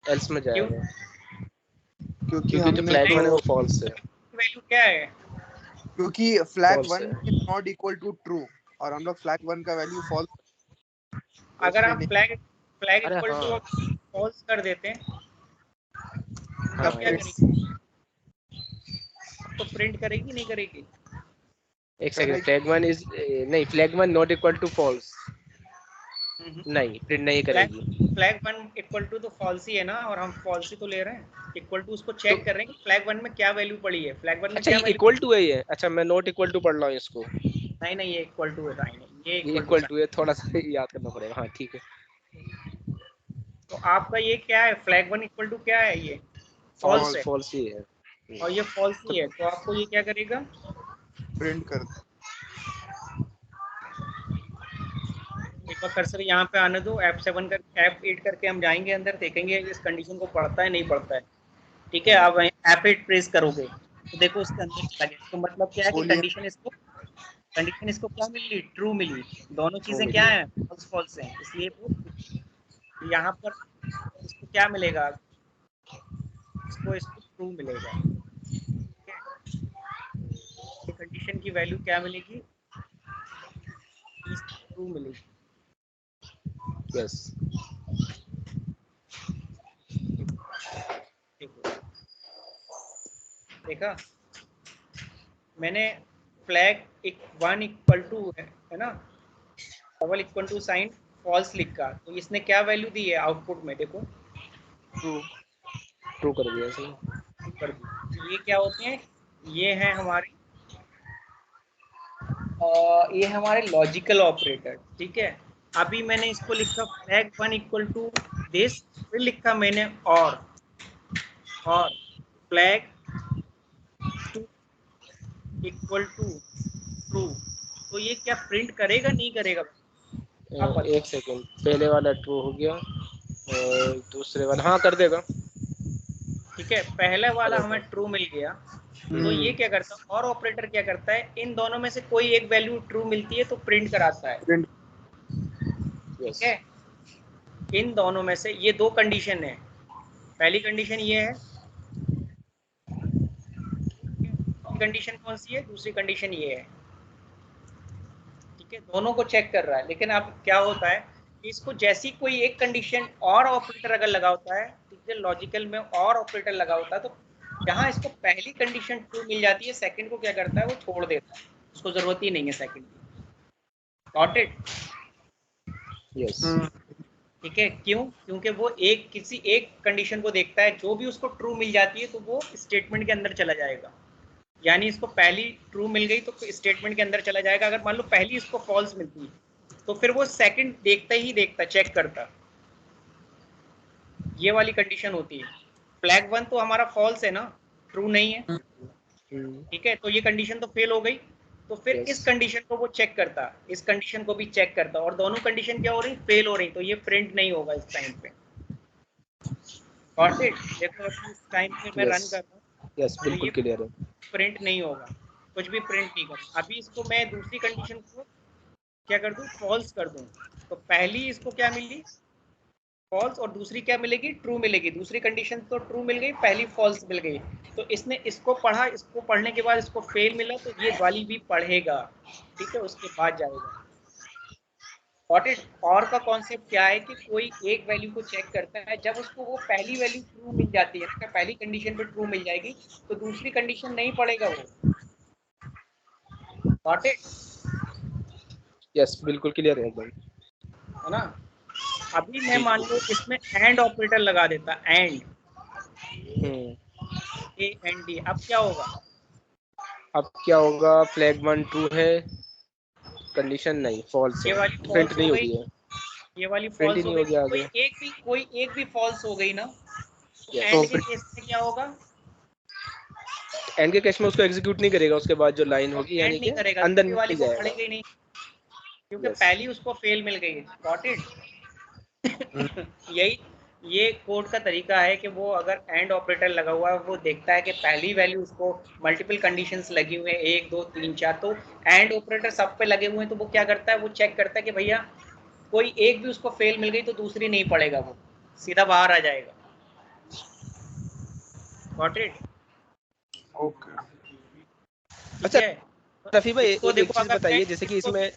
एल्स में क्यों, जाएगा, क्योंकि क्योंकि जो हमने फ्लैग तो 1 है वो फॉल्स है। वैल्यू क्या है, क्योंकि फ्लैग False 1 है। Is not equal to true और हम लोग फ्लैग 1 का वैल्यू फॉल्स अगर हम फ्लैग फ्लैग अरे इक्वल टू हाँ फॉल्स कर देते हैं हाँ तब क्या एक करेगी? तो प्रिंट करेगी नहीं करेगी? सेकंड, फ्लैग वन इज नहीं, flag one not equal to false, नहीं प्रिंट नहीं फ्लैग करेगी। फ्लैग वन इक्वल टू तो फॉल्स ही है ना, और हम फॉल्स ही तो ले रहे हैं। इक्वल टू उसको तो चेक कर रहे हैं कि फ्लैग वन में क्या वैल्यू पड़ी है, फ्लैग वन में अच्छा क्या ये वैल्यू। इक्वल टू है ये, अच्छा मैं नॉट इक्वल टू पढ़ रहा हूँ इसको, नहीं नहीं, ये इक्वल टू है साइन है, ये ये equal to equal to sign. है, थोड़ा सा याद करना पड़ेगा, हाँ ठीक है। तो आपका ये क्या है, फ्लैग वन इक्वल टू क्या है, ये फॉल्स फॉल्स है, फॉल्स ही है। और ये फॉल्स तो ही है, तो आपको ये क्या करेगा? प्रिंट कर एक बार कर्सर यहाँ पे आने दो, F7 कर F8 करके हम जाएंगे अंदर, देखेंगे इस कंडीशन को पढ़ता है नहीं पढ़ता है। ठीक है, आप F8 प्रेस करोगे तो देखो इसके अंदर चला गया, तो मतलब क्या है कि बोलिए। कंडीशन इसको क्या मिली, ट्रू मिली। दोनों ट्रू चीजें क्या मिली है। है, फॉल्स फॉल्स हैं, इसलिए वो यहाँ पर इसको क्या मिलेगा, इसको ट्रू मिलेगा। ठीक है, ये कंडीशन की वैल्यू क्या मिलेगी, ट्रू मिलेगी। यस देखो, देखा मैंने फ्लैग एक वन इक्वल टू है ना, double equal to sign false लिखा, तो इसने क्या वैल्यू दी है आउटपुट में, देखो ट्रू। ट्रू कर दिया सही। ट्रू कर दी। तो ये क्या होते हैं, ये है हमारे ये हमारे लॉजिकल ऑपरेटर। ठीक है, अभी मैंने इसको लिखा flag one equal to this, फिर लिखा मैंने और flag two equal to true, तो ये क्या प्रिंट करेगा नहीं करेगा, आप बताओ। एक सेकेंड, पहले वाला ट्रू हो गया और दूसरे वाला हाँ कर देगा। ठीक है, पहले वाला करेगा। हमें ट्रू मिल गया, तो ये क्या करता है, और ऑपरेटर क्या करता है, इन दोनों में से कोई एक वैल्यू ट्रू मिलती है तो प्रिंट कराता है। प्रिंट। ठीक यस है, इन दोनों में से ये दो कंडीशन है, पहली कंडीशन ये है, दूसरी कंडीशन कौन सी है, दूसरी कंडीशन ये है। ठीक है, दोनों को चेक कर रहा है, लेकिन अब क्या होता है कि इसको जैसी कोई एक कंडीशन और ऑपरेटर अगर लगा होता है, ठीक है, लॉजिकल में और ऑपरेटर लगा होता है, तो जहां इसको पहली कंडीशन ट्रू मिल जाती है, सेकंड को क्या करता है, वो छोड़ देता है, उसको जरूरत ही नहीं है सेकंड की। Got it? यस ठीक है, क्यों? क्योंकि वो एक किसी एक कंडीशन को देखता है, जो भी उसको ट्रू मिल जाती है तो वो स्टेटमेंट के अंदर चला जाएगा। यानी इसको पहली ट्रू मिल गई तो स्टेटमेंट के अंदर चला जाएगा, अगर मान लो पहली इसको फॉल्स मिलती है तो फिर वो सेकंड देखता ही देखता, चेक करता। ये वाली कंडीशन होती है। फ्लैग वन तो हमारा फॉल्स है ना, ट्रू नहीं है। ठीक है, तो ये कंडीशन तो फेल हो गई, तो फिर यस इस कंडीशन को वो चेक करता, इस कंडीशन को भी चेक करता, और दोनों कंडीशन क्या हो रही, फेल हो रही, तो ये प्रिंट नहीं होगा इस टाइम पे। Got it? देखो अभी इस टाइम पे मैं यस रन कर रहा हूँ यस तो बिल्कुल ये क्लियर है। प्रिंट नहीं होगा, कुछ भी प्रिंट नहीं करेगा। अभी इसको मैं दूसरी कंडीशन को क्या कर दूं, फॉल्स कर दूं, तो पहली इसको क्या मिली, फॉल्स, और दूसरी क्या मिलेगी, ट्रू मिलेगी। दूसरी कंडीशन तो ट्रू मिल गई, पहली फॉल्स मिल गई, तो इसने इसको पढ़ा, इसको पढ़ने के बाद इसको फेल मिला, तो ये वाली भी पढ़ेगा। ठीक है, उसके बाद जाएगा। Got it? और का कॉन्सेप्ट क्या है कि कोई एक वैल्यू को चेक करता है, जब उसको वो पहली वैल्यू ट्रू मिल जाती है ना, पहली कंडीशन पे ट्रू मिल जाएगी, तो दूसरी कंडीशन नहीं पढ़ेगा वो। Got it? यस बिल्कुल क्लियर है एकदम। है ना? अभी मैं ठीक मान लो है। इसमें एंड ऑपरेटर लगा देता, एंड, हम्म। AND, अब क्या होगा, अब क्या होगा, फ्लैग वन ट्रू है, कंडीशन नहीं फॉल्स ये है, वाली प्रिंट फॉल्स हो नहीं गई, होगी है, ये वाली प्रिंट ही फॉल्स हो नहीं गई, होगी तो आगे। कोई एक भी फॉल्स हो गई ना, तो यस तो एंड के केस में क्या होगा, एंड के केस में उसको एग्जीक्यूट नहीं करेगा, उसके बाद जो लाइन और होगी एंड यानी नहीं कि करेगा, अंदर दूसरी वाली नहीं को जाएगा। पढ़ेगा ही नहीं, क्योंकि यस पहली उसको फेल मिल गई है। Got it? यही ये कोड का तरीका है कि वो अगर एंड ऑपरेटर लगा हुआ है, वो देखता है कि पहली वैल्यू उसको मल्टीपल कंडीशंस लगी हुई हैं, 1 2 3 4, तो एंड ऑपरेटर सब पे लगे हुए हैं, तो वो क्या करता है, वो चेक करता है कि भैया कोई एक भी उसको फेल मिल गई तो दूसरी नहीं पड़ेगा, वो सीधा बाहर आ जाएगा। Got it? ओके। अच्छा है। रफी भाई इसको एक देखो, चीज अगर मैं बताइए, जैसे कि इसमें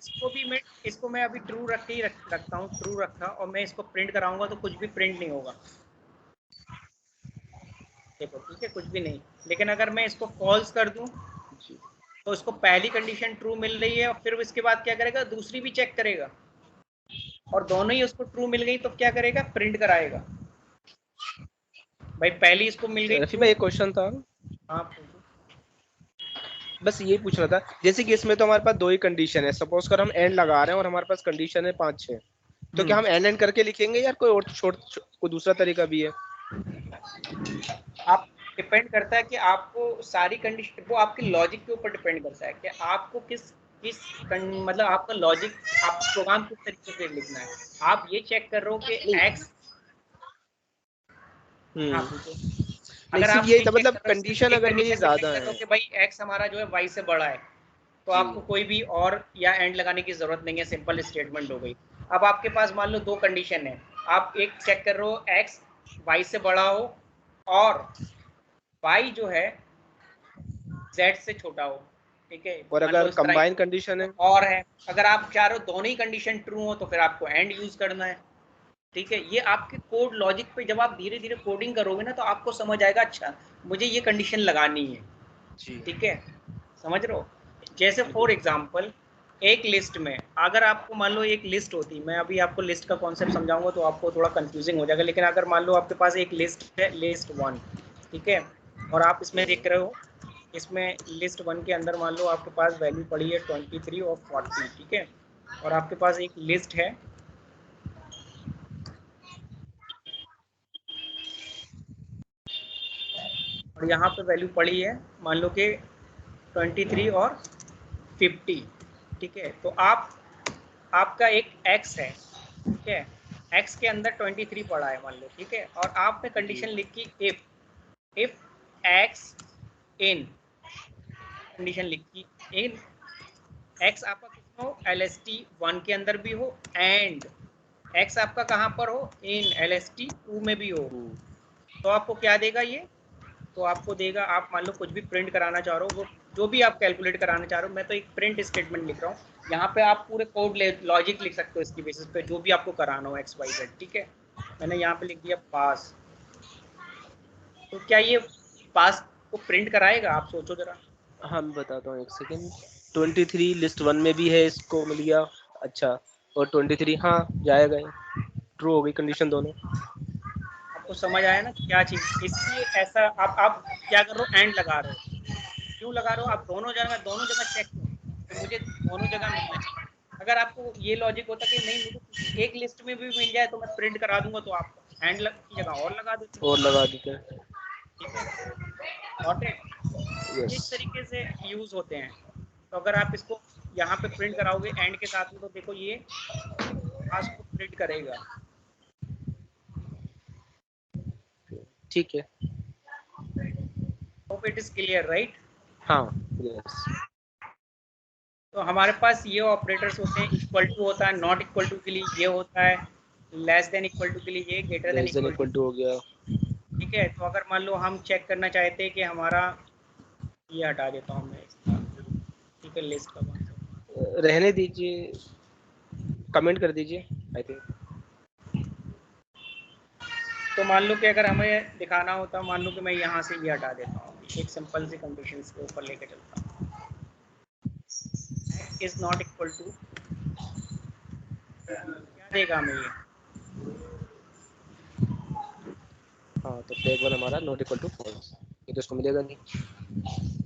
इसको मैं अभी ट्रू रख के ही रखता हूँ, ट्रू रखा, और मैं इसको प्रिंट कराऊंगा तो कुछ भी प्रिंट नहीं होगा। देखो ठीक है, कुछ भी नहीं। लेकिन अगर मैं इसको फॉल्स कर दूं जी तो इसको पहली कंडीशन ट्रू मिल रही है, और फिर इसके बाद क्या करेगा, दूसरी भी चेक करेगा, और दोनों ही उसको ट्रू मिल गई तो क्या करेगा, प्रिंट कराएगा। भाई पहली इसको मिल गई रफी ट्रू। भाई एक क्वेश्चन था, हाँ पूछो। बस ये पूछ रहा था, जैसे कि इसमें तो हमारे पास दो ही कंडीशन है, सपोज कर हम एंड लगा रहे हैं और हमारे पास कंडीशन है 5-6, तो क्या हम एंड एंड करके लिखेंगे या कोई और कोई दूसरा तरीका भी है? आप डिपेंड करता है कि आपको सारी कंडीशन, वो आपके लॉजिक के ऊपर डिपेंड करता है कि आपको किस किस मतलब आपका लॉजिक, आप प्रोग्राम किस तरीके से लिखना है। आप ये चेक कर रहे हो कि नहीं। एक्स। हाँ पूछो। नहीं अगर सिर्फ आप यही ये था, चेक मतलब कर रहे हो, सिर्फ कंडीशन एक अगर मेरी कंडीशन पे चेक ज्यादा कर रहे हो है। कि भाई एक्स हमारा जो है वाई से बड़ा है, तो जी आपको कोई भी और या एंड लगाने की जरूरत नहीं है, सिंपल स्टेटमेंट हो गई। अब आपके पास मान लो दो कंडीशन है, आप एक चेक कर रहे हो एक्स वाई से बड़ा हो, और वाई जो है जेड से छोटा हो। ठीक है, और मान लो अगर इस तरह कंबाइन कंडीशन है? और है। अगर आप चाह रहे हो दोनों ही कंडीशन ट्रू हो तो फिर आपको एंड यूज करना है। ठीक है, ये आपके कोड लॉजिक पे जब आप धीरे धीरे कोडिंग करोगे ना तो आपको समझ आएगा, अच्छा मुझे ये कंडीशन लगानी है। जी ठीक है, समझ रहे हो। जैसे बिल्कुल। फॉर एग्जांपल एक लिस्ट में, अगर आपको मान लो एक लिस्ट होती, मैं अभी आपको लिस्ट का कॉन्सेप्ट समझाऊंगा तो आपको थोड़ा कंफ्यूजिंग हो जाएगा, लेकिन अगर मान लो आपके पास एक लिस्ट है, लिस्ट वन। ठीक है, और आप इसमें देख रहे हो, इसमें लिस्ट वन के अंदर मान लो आपके पास वैल्यू पड़ी है 23 और 40। ठीक है, और आपके पास एक लिस्ट है, और यहाँ पे वैल्यू पड़ी है मान लो कि 23 और 50। ठीक है, तो आप, आपका एक x है। ठीक है, x के अंदर 23 पड़ा है मान लो। ठीक है, और आपने जी कंडीशन लिखी इफ x इन, कंडीशन लिखी इन x आपका किसमें हो, LST 1 के अंदर भी हो, एंड x आपका कहाँ पर हो, इन LST 2 में भी हो, तो आपको क्या देगा ये, तो आपको देगा, आप मान लो कुछ भी प्रिंट कराना चाह रहे हो, वो जो भी आप कैलकुलेट कराना चाह रहे हो, मैं तो एक प्रिंट स्टेटमेंट लिख रहा हूँ यहाँ पे, आप पूरे कोड लॉजिक लिख सकते हो इसकी बेसिस पे, जो भी आपको कराना हो एक्स वाई जेड। ठीक है, मैंने यहाँ पे लिख दिया पास, तो क्या ये पास को प्रिंट कराएगा, आप सोचो जरा। हाँ मैं बताता हूँ, एक सेकेंड। 23 लिस्ट वन में भी है, इसको मिल गया। अच्छा, और 23 हाँ जाएगा, ट्रू हो गई कंडीशन दोनों। आपको समझ आया ना क्या चीज़, इसलिए ऐसा आप क्या कर रहे हो, एंड लगा रहे हो। क्यों लगा रहे हो आप, दोनों जगह चेक क्यों, तो मुझे दोनों जगह मिलना चाहिए। अगर आपको ये लॉजिक होता कि नहीं मुझे किसी एक लिस्ट में भी मिल जाए तो मैं प्रिंट करा दूंगा, तो आप एंड की जगह और लगा देते। और लगा देते हैं। ठीक है, गॉट इट। यस। इस तरीके से यूज होते हैं। तो अगर आप इसको यहाँ पे प्रिंट कराओगे एंड के साथ में, तो देखो ये पास को प्रिंट करेगा। ठीक है। Hope it is clear, right. हाँ यस। तो हमारे पास ये ऑपरेटर्स होते हैं, इक्वल टू होता है, नॉट इक्वल टू के लिए ये होता है, लेस देन इक्वल टू के लिए ये, greater than less than equal to. Equal to हो गया। ठीक है, तो अगर मान लो हम चेक करना चाहते हैं कि हमारा, ये हटा देता हूँ मैं इसका। ठीक है, लिस्ट का कॉन्सेप्ट। रहने दीजिए, कमेंट कर दीजिए आई थिंक। तो मान लो कि अगर हमें दिखाना होता, मान लो कि मैं यहाँ से ये हटा देता हूँ, एक सिंपल सी कंडीशन के ऊपर लेके चलता हूँ, x is not equal to, क्या देगा हमें ये, हाँ तो फ्लैग वन हमारा नॉट इक्वल टू फॉल्स, ये तो इसको मिलेगा नहीं।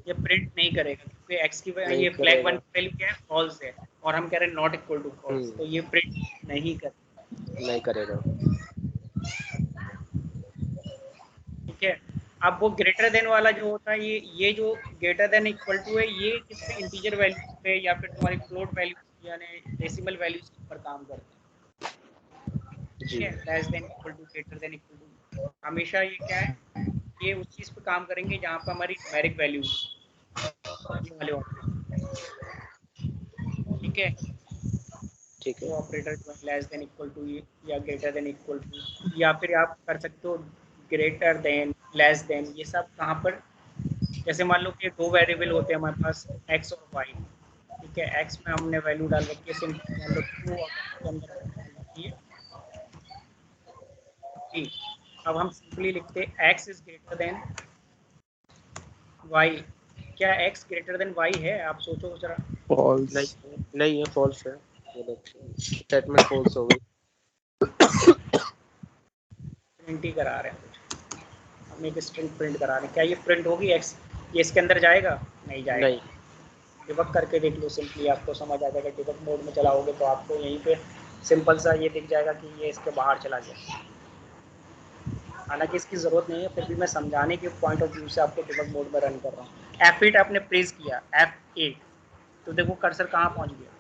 ये प्रिंट नहीं करेगा क्योंकि x की नहीं ये फ्लैग वन करेगा। की वैल्यू क्या है, फॉल्स है, और हम कह रहे हैं नॉट इक्वल टू फॉल्स, तो ये प्रिंट नहीं करेगा। नहीं करेगा। ठीक है, अब वो ग्रेटर देन वाला जो होता है, ये जो ग्रेटर देन इक्वल टू है, ये किस पे, इंटीजर वैल्यूज पे या फिर तुम्हारी फ्लोट वैल्यूज यानी डेसिमल वैल्यूज के ऊपर काम करते हैं। ठीक जी है, less than equal to, greater than equal to, हमेशा ये क्या है, ये उस चीज पे काम करेंगे जहाँ पर हमारी न्यूमेरिक वैल्यूज, ये वाले ऑपरेटर। ठीक है, ठीक ये है। ऑपरेटर जो है लेस देन इक्वल टू या ग्रेटर देन इक्वल टू, या फिर आप कर सकते हो ग्रेटर देन, लेस देन, ये सब कहाँ पर जैसे मान लो कि दो वेरिएबल होते हैं हमारे पास x और y, ठीक है। x में हमने वैल्यू डाल रखी है सिंपल, मान लो 2 और y के अंदर डाल रखी है जी। अब हम सिंपली लिखते हैं x is greater then y। क्या x ग्रेटर देन y है? आप सोचो जरा। फॉल्स। नहीं ये फॉल्स है, स्टेटमेंट फॉल्स हो गई। प्रिंट ही करा रहे हैं कुछ, हम एक स्ट्रिंग प्रिंट करा रहे हैं। क्या ये प्रिंट होगी x? ये इसके अंदर जाएगा? नहीं जाएगा। नहीं डिबग करके देख लो सिंपली, आपको समझ आ जाएगा। डिबग मोड में चलाओगे तो आपको यहीं पे सिंपल सा ये दिख जाएगा कि ये इसके बाहर चला गया। हालांकि इसकी ज़रूरत नहीं है, फिर भी मैं समझाने के पॉइंट ऑफ व्यू से आपको डिबग मोड में रन कर रहा हूँ। F8 आपने प्रेस किया, F8, तो देखो कर्सर कहाँ पहुँच गया,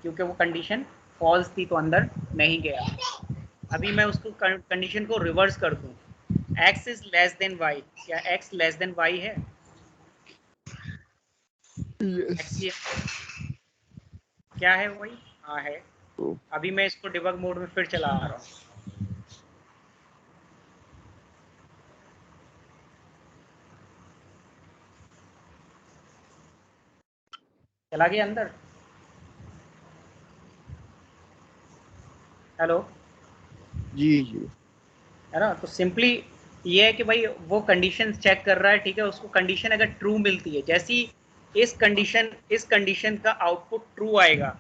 क्योंकि वो कंडीशन फॉल्स थी तो अंदर नहीं गया। अभी मैं उसको कंडीशन को रिवर्स कर दूँ, x is less then y। क्या x लेस देन y है? यस। x ये क्या है वही? हाँ है। अभी मैं इसको डिबग मोड में फिर चला रहा हूँ। चला गया अंदर? हेलो? जी जी। है ना? तो सिंपली ये है कि भाई वो कंडीशन चेक कर रहा है, ठीक है। उसको कंडीशन अगर ट्रू मिलती है, जैसी इस कंडीशन का आउटपुट ट्रू आएगा,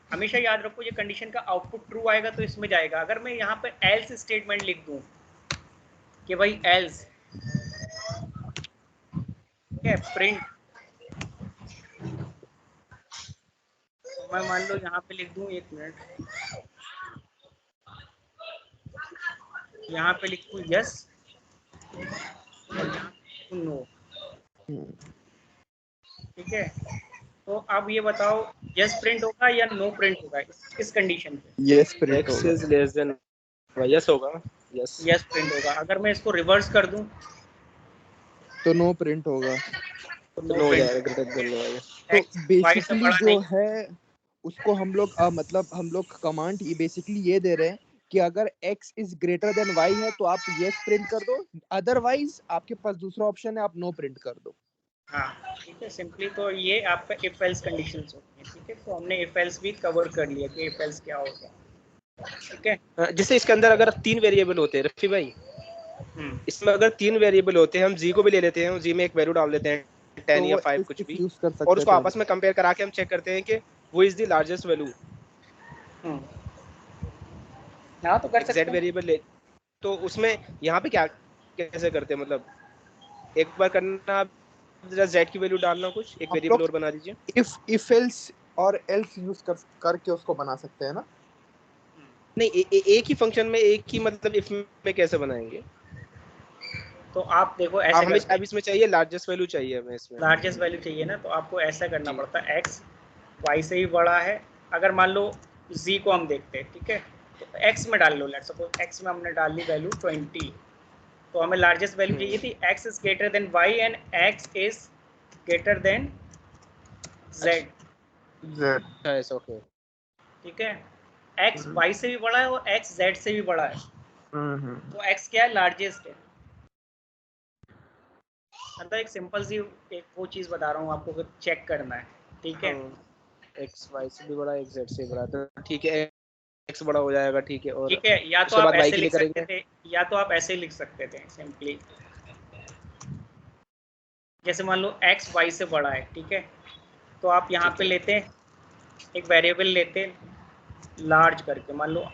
हमेशा याद रखो ये कंडीशन का आउटपुट ट्रू आएगा तो इसमें जाएगा। अगर मैं यहाँ पर एल्स स्टेटमेंट लिख दूँ कि भाई एल्स, ठीक है, प्रिंट, तो मैं मान लो यहाँ पे लिख दूँ, एक मिनट, यहाँ पे लिख दूँ यस और यहाँ पे लिख दूँ नो, ठीक है। तो अब ये बताओ यस प्रिंट होगा या नो प्रिंट होगा इस कंडीशन पे? यस प्रिंट x होगा। इज लेस देन यस होगा, यस। यस प्रिंट होगा। अगर मैं इसको रिवर्स कर दूं तो नो प्रिंट होगा। तो तो नो नो हो प्रिंट जाएगा, होगा। ग्रेटर देन होगा। तो एक्स वाई से बेसिकली बड़ा जो नहीं। है उसको हम लोग मतलब हम लोग कमांड ये बेसिकली ये दे रहे हैं कि अगर x is greater then y है तो आप यस प्रिंट कर दो, अदरवाइज आपके पास दूसरा ऑप्शन है, आप नो प्रिंट कर दो। हाँ ठीक है, सिंपली तो ये आपका इफ एल्स कंडीशंस होती हैं, ठीक है। तो हमने इफ एल्स भी कवर कर लिया कि इफ एल्स क्या होता है, ठीक है। जैसे इसके अंदर अगर 3 वेरिएबल होते हैं रफी भाई, हम्म। इसमें अगर 3 वेरिएबल होते हैं, हम जी को भी ले लेते हैं, जी में एक वैल्यू डाल देते हैं तो 10 या वो 5 कुछ इफ भी, यूज कर और सकते उसको थे। आपस में कंपेयर करा के हम चेक करते हैं कि वो इज द लार्जेस्ट वैल्यू। हम्म। हाँ तो कर एक जेड सकते हैं। वेरिएबल ले, तो उसमें यहाँ पे क्या कैसे करते हैं, मतलब एक बार करना, आप जरा जेड की वैल्यू डालना, कुछ एक हम वेरिएबल लोग और बना दीजिए। इफ एल्स और एल्स यूज करके उसको बना सकते हैं ना। नहीं एक ही फंक्शन में एक ही, मतलब इफ में कैसे बनाएंगे? तो आप देखो अब ऐसे हमें करते अब हैं, इसमें चाहिए लार्जेस्ट वैल्यू, चाहिए हमें इसमें। लार्जेस्ट वैल्यू चाहिए ना, तो आपको ऐसा करना जी पड़ता है एक्स वाई से ही बड़ा है। अगर मान लो जी को हम देखते हैं, ठीक है, तो एक्स में डाल लो, लेट्स सपोज एक्स में हमने डाल ली वैल्यू 20, तो हमें लार्जेस्ट वैल्यू चाहिए थी x is greater then y and x is greater then z, Z. अच्छा ऐसा, ओके। ठीक है। x y से भी बड़ा है और x z से भी बड़ा है, हम्म। तो x क्या है? लार्जेस्ट है। मतलब एक सिंपल सी एक वो चीज़ बता रहा हूँ आपको, चेक करना है, ठीक है। हाँ, एक्स वाई से भी बड़ा, एक्स जेड से भी बड़ा, तो ठीक है, एक्स बड़ा हो जाएगा, ठीक है। और ठीक है, या तो उसके आप बाद वाई ऐसे के लिए लिख सकते करेंगे। थे, या तो आप ऐसे लिख सकते थे सिंपली, जैसे मान लो x y से बड़ा है, ठीक है, तो आप यहाँ ठीक पे है। लेते एक वेरिएबल लेते लार्ज करके, मान लो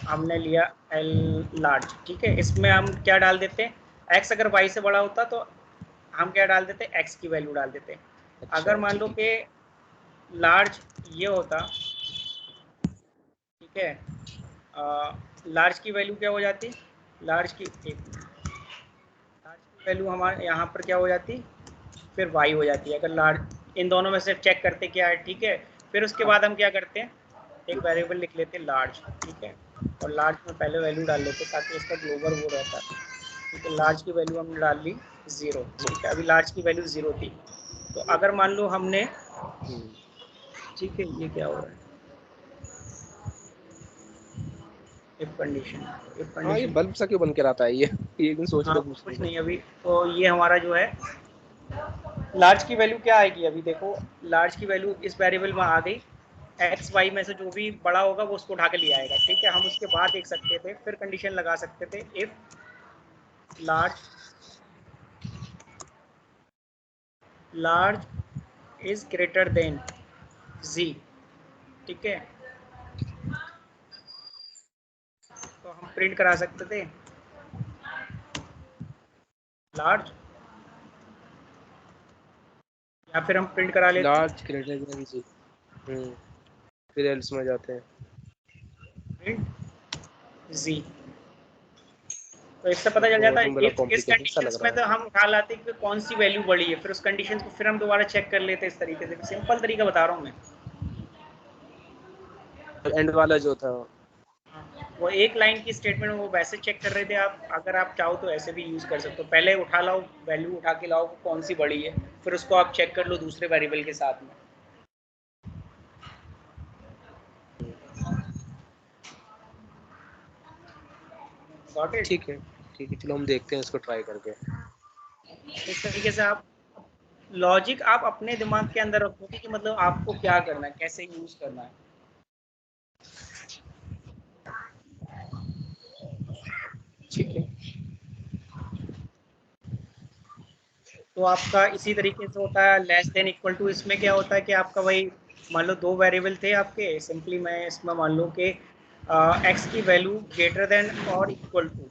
हमने लिया एल लार्ज, ठीक है। इसमें हम क्या डाल देते, x अगर y से बड़ा होता तो हम क्या डाल देते, x की वैल्यू डाल देते। अगर अच्छा मान लो ठीक कि है। लार्ज ये होता, ठीक है, लार्ज की वैल्यू क्या हो जाती, लार्ज की लार्ज की वैल्यू हमारे यहाँ पर क्या हो जाती, फिर y हो जाती है। अगर लार्ज, इन दोनों में से चेक करते क्या है, ठीक है। फिर उसके बाद हम क्या करते हैं, एक वेरिएबल लिख लेते हैं लार्ज, ठीक है, और लार्ज में पहले वैल्यू डाल लेते ताकि इसका ग्लोबल वो रहता है, ठीक है। लार्ज की वैल्यू हमने डाल ली 0, ठीक है। अभी लार्ज की वैल्यू 0 थी, तो अगर मान लो हमने, ठीक है, ये क्या हो रहा है, इफ कंडीशन हाँ ये बल्ब सा क्यों बन के रहता है ये एक दिन सोच हाँ रहे पूछ कुछ रहे नहीं अभी। तो ये हमारा जो है लार्ज की वैल्यू क्या आएगी, अभी देखो लार्ज की वैल्यू इस वेरिएबल में आ गई, एक्स वाई में से जो भी बड़ा होगा वो उसको उठा के ले आएगा, ठीक है। हम उसके बाद देख सकते थे, फिर कंडीशन लगा सकते थे, if large is greater than G, ठीक है। तो हम प्रिंट करा सकते थे लार्ज, या फिर हम प्रिंट करा लेते लार्ज ग्रेटर देन जी। फिर एल्स में जाते हैं। प्रिंट जी। तो इससे पता चल जाता और है बड़ा इफ इस कॉम्प्लिकेटेड सा कंडीशंस लग में रहा तो हम उठा लाते कि कौन सी वैल्यू बड़ी है, फिर उस कंडीशन को फिर हम दोबारा चेक कर लेते इस तरीके से। सिंपल तरीका बता रहा हूँ मैं। है। एंड वाला जो था वो एक लाइन की स्टेटमेंट वो वैसे चेक कर रहे थे, आप अगर आप चाहो तो ऐसे भी यूज़ कर सकते हो। पहले उठा लाओ, वैल्यू उठा के लाओ कौन सी बड़ी है, फिर उसको आप चेक कर लो दूसरे वेरिएबल के साथ में। Got it. ठीक है। ठीक है चलो हम देखते हैं इसको ट्राई करके। इस तरीके से आप लॉजिक आप अपने दिमाग के अंदर रखोगे कि मतलब आपको क्या करना है, कैसे यूज करना है। ठीक है। तो आपका इसी तरीके से होता है लेस देन इक्वल टू। इसमें क्या होता है कि आपका वही मान लो दो वेरिएबल थे आपके, सिंपली मैं इसमें मान लो कि एक्स की वैल्यू ग्रेटर देन और इक्वल टू,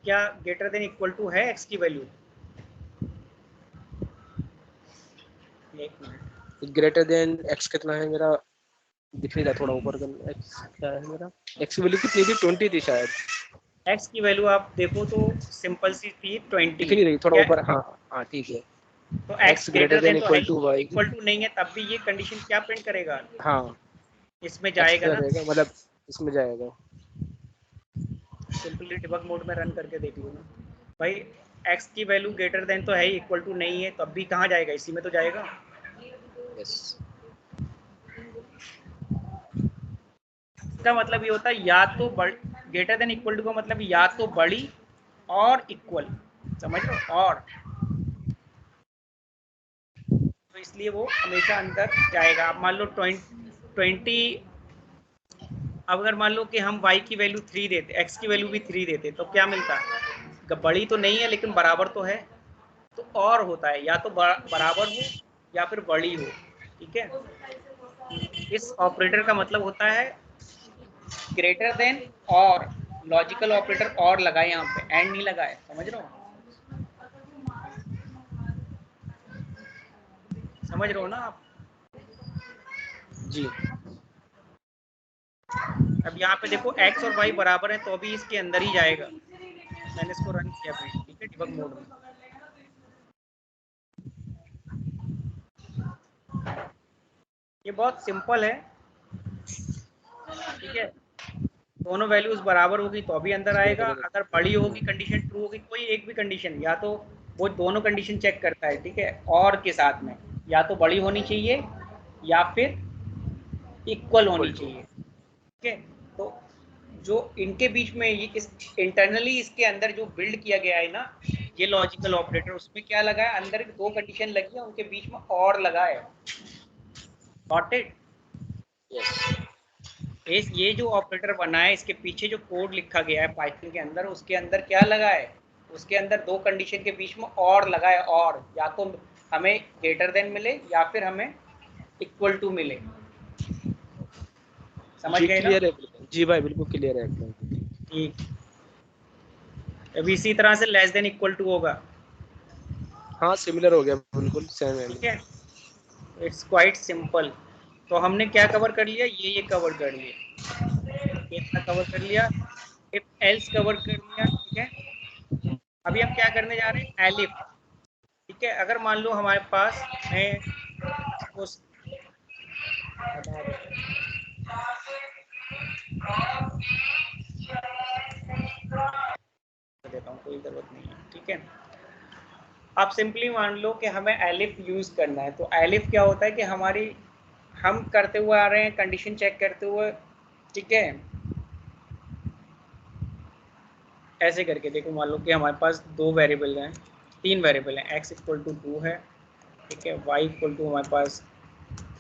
क्या ग्रेटर देन इक्वल टू है एक्स की वैल्यू? एक मिनट, ग्रेटर देन एक्स कितना है मेरा दिख नहीं रहा, थोड़ा ऊपर कर। एक्स क्या है मेरा, एक्स की वैल्यू कितनी थी 20 थी शायद। एक्स की वैल्यू आप देखो तो सिंपल सी थी 20, दिख नहीं रही, थोड़ा क्या? ऊपर। हाँ हाँ ठीक है। तो X X greater greater than than तो है इक्वल ही, टू वाई। इक्वल टू नहीं है तब भी ये कंडीशन क्या प्रिंट करेगा? हाँ इसमें एक्स जाएगा का ना। रहेगा, मतलब इसमें जाएगा। सिंपली डिबग मोड में रन करके देख लो ना भाई। एक्स की वैल्यू ग्रेटर देन तो है ही, इक्वल टू नहीं है, तब भी कहाँ जाएगा, इसी में तो जाएगा। यस। इसका मतलब ये होता है या तो ग्रेटर देन इक्वल टू का मतलब या तो बड़ी और इक्वल, समझ लो, और तो इसलिए वो हमेशा अंदर जाएगा। आप मान लो 20, अगर मान लो कि हम y की वैल्यू 3 देते, x की वैल्यू भी 3 देते, तो क्या मिलता? बड़ी तो नहीं है लेकिन बराबर तो है, तो और होता है या तो बराबर हो या फिर बड़ी हो, ठीक है। इस ऑपरेटर का मतलब होता है ग्रेटर देन और, लॉजिकल ऑपरेटर और लगाए, यहाँ पे एंड नहीं लगाए, समझ रहे हो? समझ रहे हो ना आप? जी। अब यहाँ पे देखो x और y बराबर है तो अभी इसके अंदर ही जाएगा। मैंने इसको रन किया भाई, ठीक है, डिबग मोड में। ये बहुत सिंपल है, ठीक है। दोनों वैल्यूज बराबर होगी तो अभी अंदर आएगा, अगर बड़ी होगी कंडीशन ट्रू होगी, कोई एक भी कंडीशन, या तो वो दोनों कंडीशन चेक करता है, ठीक है, और के साथ में या तो बड़ी होनी चाहिए या फिर इक्वल होनी इक्वल टू। चाहिए, ठीक है। तो जो इनके बीच में ये इस इंटरनली इसके अंदर जो बिल्ड किया गया है ना ये लॉजिकल ऑपरेटर, उसमें क्या लगा है, अंदर दो कंडीशन लगी है, उनके बीच में और लगा है। Got it. ये जो ऑपरेटर बना है इसके पीछे जो कोड लिखा गया है पाइथन के अंदर, उसके अंदर क्या लगा है, उसके अंदर दो कंडीशन के बीच में और लगा है, और या तो हमें ग्रेटर देन मिले या फिर हमें इक्वल टू मिले, समझ जी गए ना? क्लियर है बिल्कुल, जी भाई बिल्कुल क्लियर है एकदम। ठीक। अभी इसी तरह से लेस देन इक्वल टू होगा, हाँ सिमिलर हो गया बिल्कुल सेम है। ठीक है। It's quite simple. तो हमने क्या कवर कर लिया, ये कवर कर लिया, ये कवर कर लिया, इफ एल्स कवर कर लिया, ठीक है। अभी हम क्या करने जा रहे हैं, एलिफ, ठीक है। अगर मान लो हमारे पास, मैं इसको हटा देता हूँ, कोई जरूरत नहीं है, ठीक है। आप सिंपली मान लो कि हमें एलिफ यूज करना है, तो एलिफ क्या होता है कि हमारी, हम करते हुए आ रहे हैं कंडीशन चेक करते हुए, ठीक है। ऐसे करके देखो, मान लो कि हमारे पास 2 वेरिएबल हैं, 3 वेरिएबल हैं, x इक्वल टू 2 है, ठीक है, y इक्वल टू हमारे पास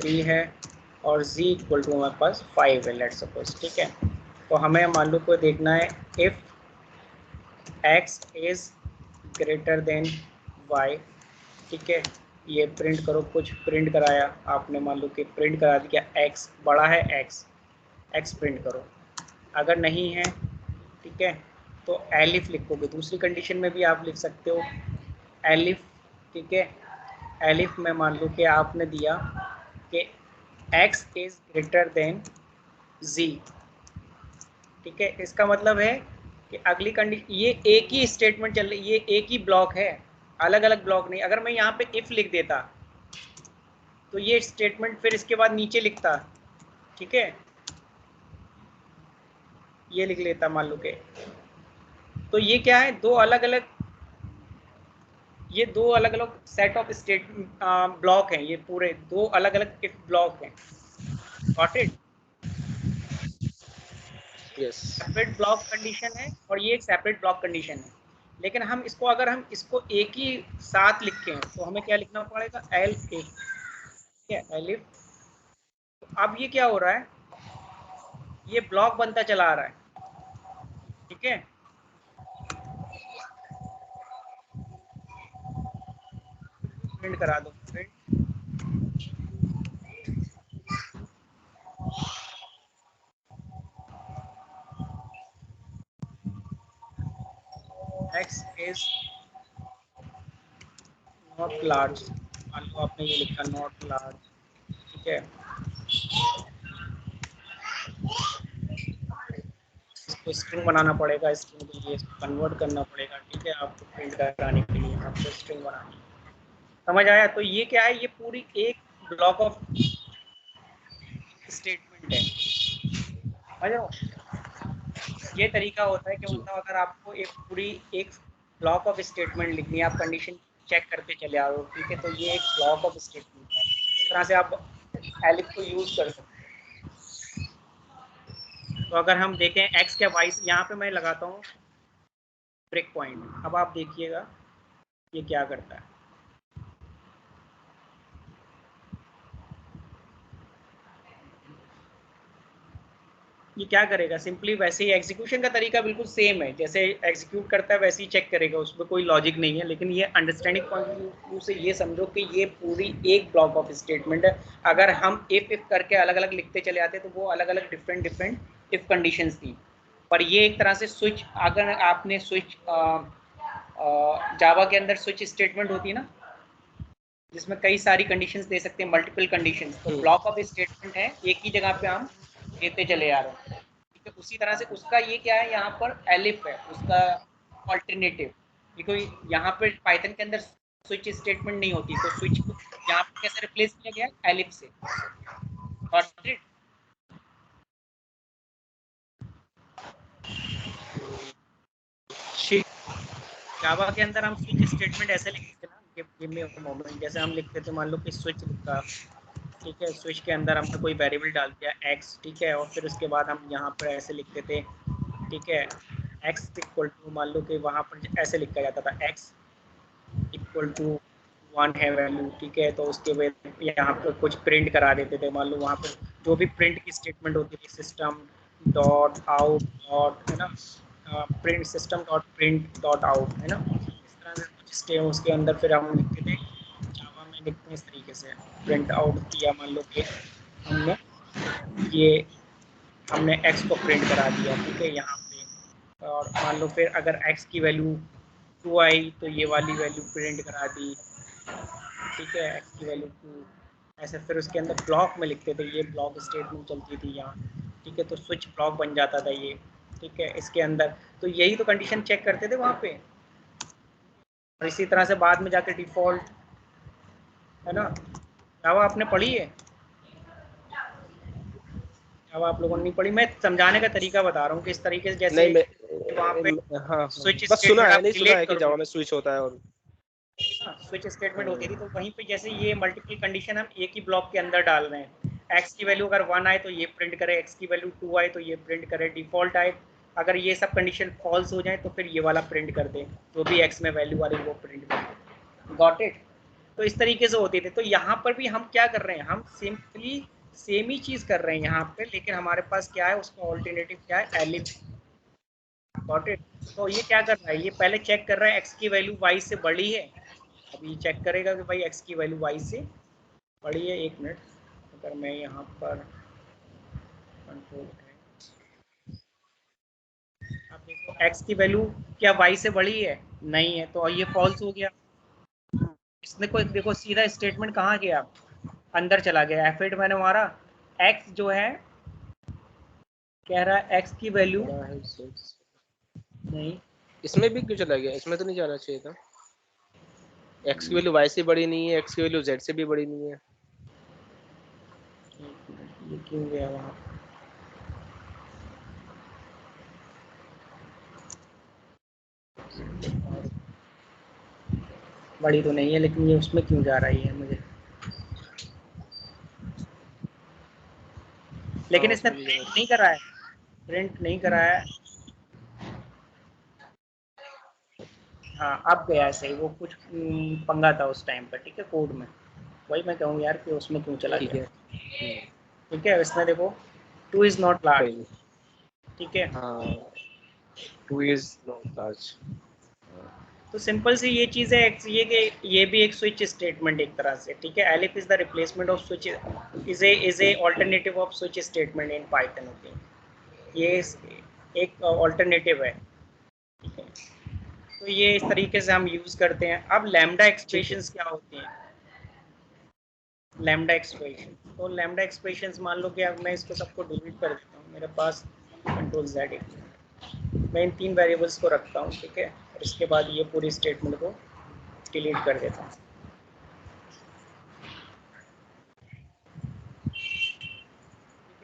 3 है और z इक्वल टू हमारे पास 5 है, लेट्स सपोज, ठीक है। तो हमें मान लो को देखना है if x is greater then y, ठीक है, ये प्रिंट करो, कुछ प्रिंट कराया आपने, मान लो कि प्रिंट करा दिया x बड़ा है x प्रिंट करो। अगर नहीं है, ठीक है, तो एलिफ लिखोगे। दूसरी कंडीशन में भी आप लिख सकते हो एलिफ, ठीक है, एलिफ में मान लो कि आपने दिया कि x is greater then z, ठीक है। इसका मतलब है कि अगली कंडीशन, ये एक ही स्टेटमेंट चल रही, ये एक ही ब्लॉक है, अलग अलग ब्लॉक नहीं। अगर मैं यहाँ पे इफ़ लिख देता तो ये स्टेटमेंट फिर इसके बाद नीचे लिखता, ठीक है, ये लिख लेता मान लो के। तो ये क्या है, ये दो अलग अलग सेट ऑफ स्टेट ब्लॉक हैं, ये पूरे 2 अलग अलग इफ ब्लॉक हैं। Got it? Yes. Separate block condition है और ये एक सेपरेट ब्लॉक कंडीशन है। लेकिन हम इसको, अगर हम इसको एक ही साथ लिखें तो हमें क्या लिखना पड़ेगा, एल इफ, ठीक है, एल इफ। तो अब ये क्या हो रहा है, ये ब्लॉक बनता चला आ रहा है, ठीक है। प्रिंट करा दो, print x is not large, मान लो आपने ये लिखा नॉट लार्ज, ठीक है। इसको स्ट्रिंग बनाना पड़ेगा, स्ट्रिंग के लिए इसको कन्वर्ट करना पड़ेगा, ठीक है, आपको प्रिंट कराने के लिए आपको स्ट्रिंग बनानी है। समझ आया? तो ये क्या है, ये पूरी एक ब्लॉक ऑफ स्टेटमेंट है, समझ रहे हो? ये तरीका होता है कि जी। मतलब अगर आपको एक पूरी एक ब्लॉक ऑफ स्टेटमेंट लिखनी है, आप कंडीशन चेक करते चले आ रहे हो, ठीक है, तो ये एक ब्लॉक ऑफ स्टेटमेंट है। इस तरह से आप एलिफ को यूज कर सकते हो। तो अगर हम देखें एक्स क्या वाई, यहाँ पे मैं लगाता हूँ ब्रेक पॉइंट। अब आप देखिएगा ये क्या करता है। ये क्या करेगा, सिंपली वैसे ही एग्जीक्यूशन का तरीका बिल्कुल सेम है, जैसे एग्जीक्यूट करता है वैसे ही चेक करेगा, उसमें कोई लॉजिक नहीं है। लेकिन ये अंडरस्टैंडिंग पॉइंट ऑफ व्यू से ये समझो कि ये पूरी एक ब्लॉक ऑफ स्टेटमेंट है। अगर हम इफ करके अलग अलग लिखते चले आते तो वो अलग अलग डिफरेंट इफ कंडीशंस थी। पर ये एक तरह से स्विच, अगर आपने स्विच जावा के अंदर स्विच स्टेटमेंट होती है ना, जिसमें कई सारी कंडीशंस दे सकते हैं, मल्टीपल कंडीशंस, तो ब्लॉक ऑफ स्टेटमेंट है, एक ही जगह पे हम देते चले आ रहे हैं, ठीक है। उसी तरह से उसका ये क्या है, यहाँ पर एलिफ है उसका ऑल्टरनेटिव। देखो यहाँ पे पाइथन के अंदर स्विच स्टेटमेंट नहीं होती, तो स्विच को यहाँ पे कैसे रिप्लेस किया गया, एलिफ से। Got it? ठीक। जावा के अंदर हम स्विच स्टेटमेंट ऐसे लिखते थे ना, गिव मी अ मोमेंट, जैसे हम लिखते थे, मान लो कि स्विच लिखा, ठीक है, स्विच के अंदर हमने कोई वेरिएबल डाल दिया x, ठीक है, और फिर उसके बाद हम यहाँ पर ऐसे लिखते थे, ठीक है, x इक्वल टू, मान लो कि वहाँ पर ऐसे लिखा जाता था x इक्वल टू 1 है वैल्यू, ठीक है, तो उसके बाद यहाँ पर कुछ प्रिंट करा देते थे। मान लो वहाँ पर जो भी प्रिंट की स्टेटमेंट होती थी, सिस्टम डॉट आउट डॉट, है ना, print system dot print dot out, है ना, इस तरह से कुछ स्टेम उसके अंदर फिर हम लिखते थे। जावा में लिखते हैं इस तरीके से, प्रिंट आउट किया, मान लो कि हमने ये हमने x को प्रिंट करा दिया, ठीक है, यहाँ पे, और मान लो फिर अगर x की वैल्यू 2 आई तो ये वाली वैल्यू प्रिंट करा दी, ठीक है, x की वैल्यू 2, ऐसे फिर उसके अंदर ब्लॉक में लिखते थे, ये ब्लॉक स्टेटमेंट चलती थी यहाँ, ठीक है, तो स्विच ब्लॉक बन जाता था ये, ठीक है, इसके अंदर। तो यही तो कंडीशन चेक करते थे वहाँ पे, और इसी तरह से बाद में जाके डिफ़ॉल्ट, है ना। जावा आपने पढ़ी है? जावा आप लोगों ने नहीं पढ़ी, मैं समझाने का तरीका बता रहा हूँ कि इस तरीके से जैसे नहीं मैं वहाँ पे हाँ, स्विच बस सुना स्टेटमेंट है, आप नहीं सुना डिलीट है कि करोगे, जावा में स्विच होता है। और स्विच स्टेटमेंट होती थी, तो वहीं पे जैसे ये मल्टीपल कंडीशन हम एक ही ब्लॉक के अंदर डाल रहे हैं, x की वैल्यू अगर 1 आए तो ये प्रिंट करे, x की वैल्यू 2 आए तो ये प्रिंट करे, डिफ़ॉल्ट आए अगर ये सब कंडीशन फॉल्स हो जाए तो फिर ये वाला प्रिंट कर दे, जो भी एक्स में वैल्यू आ रही है वो प्रिंट कर दे। Got it? तो इस तरीके से होती थी। तो यहाँ पर भी हम क्या कर रहे हैं, हम सिंपली सेम ही चीज कर रहे हैं यहाँ पे, लेकिन हमारे पास क्या है, उसका ऑल्टरनेटिव क्या है, एलिफ। Got it? तो ये क्या कर रहा है, ये पहले चेक कर रहा है एक्स की वैल्यू वाई से बड़ी है। अभी चेक करेगा कि भाई एक्स की वैल्यू वाई से बड़ी है। एक मिनट, अगर मैं यहाँ पर कंट्रोल है, आप देखो एक्स की वैल्यू क्या वाई से बड़ी है, नहीं है, तो ये फॉल्स हो गया। इसने कोई देखो सीधा स्टेटमेंट कहाँ गया, अंदर चला गया। एफ8 मैंने मारा, एक्स जो है कह रहा है एक्स की वैल्यू बड़ा है 6। नहीं, इसमें भी क्यों चला गया, इसमें तो नहीं जाना चाहिए था। एक्स की वैल्यू वाई से बड़ी नहीं है, एक्स की वैल्यू जेड से भी बड़ी नहीं है। ये क्यों गया वहाँ, बड़ी तो नहीं है, लेकिन ये उसमें क्यों जा रही है मुझे, लेकिन हाँ इसने उसमें भी प्रिंट जाना नहीं करा है, प्रिंट नहीं करा है। हाँ अब गया है सही, वो कुछ पंगा था उस टाइम पर, ठीक है, कोड में। वही मैं कहूँ यार कि उसमें क्यों चला चाहिए। गया। ठीक है। ठीक है, इसमें देखो 2 इज नॉट कोई लार्ज। नहीं। ठीक है, हाँ 2 इज नॉट लार्ज। तो सिंपल सी ये चीज़ है, ये कि ये भी एक स्विच स्टेटमेंट एक तरह से। ठीक है, elif is the replacement off switch, is a alternative off switch statement in Python. Okay, ये एक ऑल्टरनेटिव है। ठीक है, तो ये इस तरीके से हम यूज़ करते हैं। अब लैम्डा ठीक है। एक्सप्रेशंस क्या होती हैं, लैम्डा एक्सप्रेशन। तो लैम्डा एक्सप्रेशंस मान लो कि अब मैं इसको सबको डिलीट कर देता हूँ, मेरे पास कंट्रोल Z, एक मिनट, मैं इन 3 वेरिएबल्स को रखता हूँ। ठीक है, और इसके बाद ये पूरी स्टेटमेंट को डिलीट कर देता हूँ।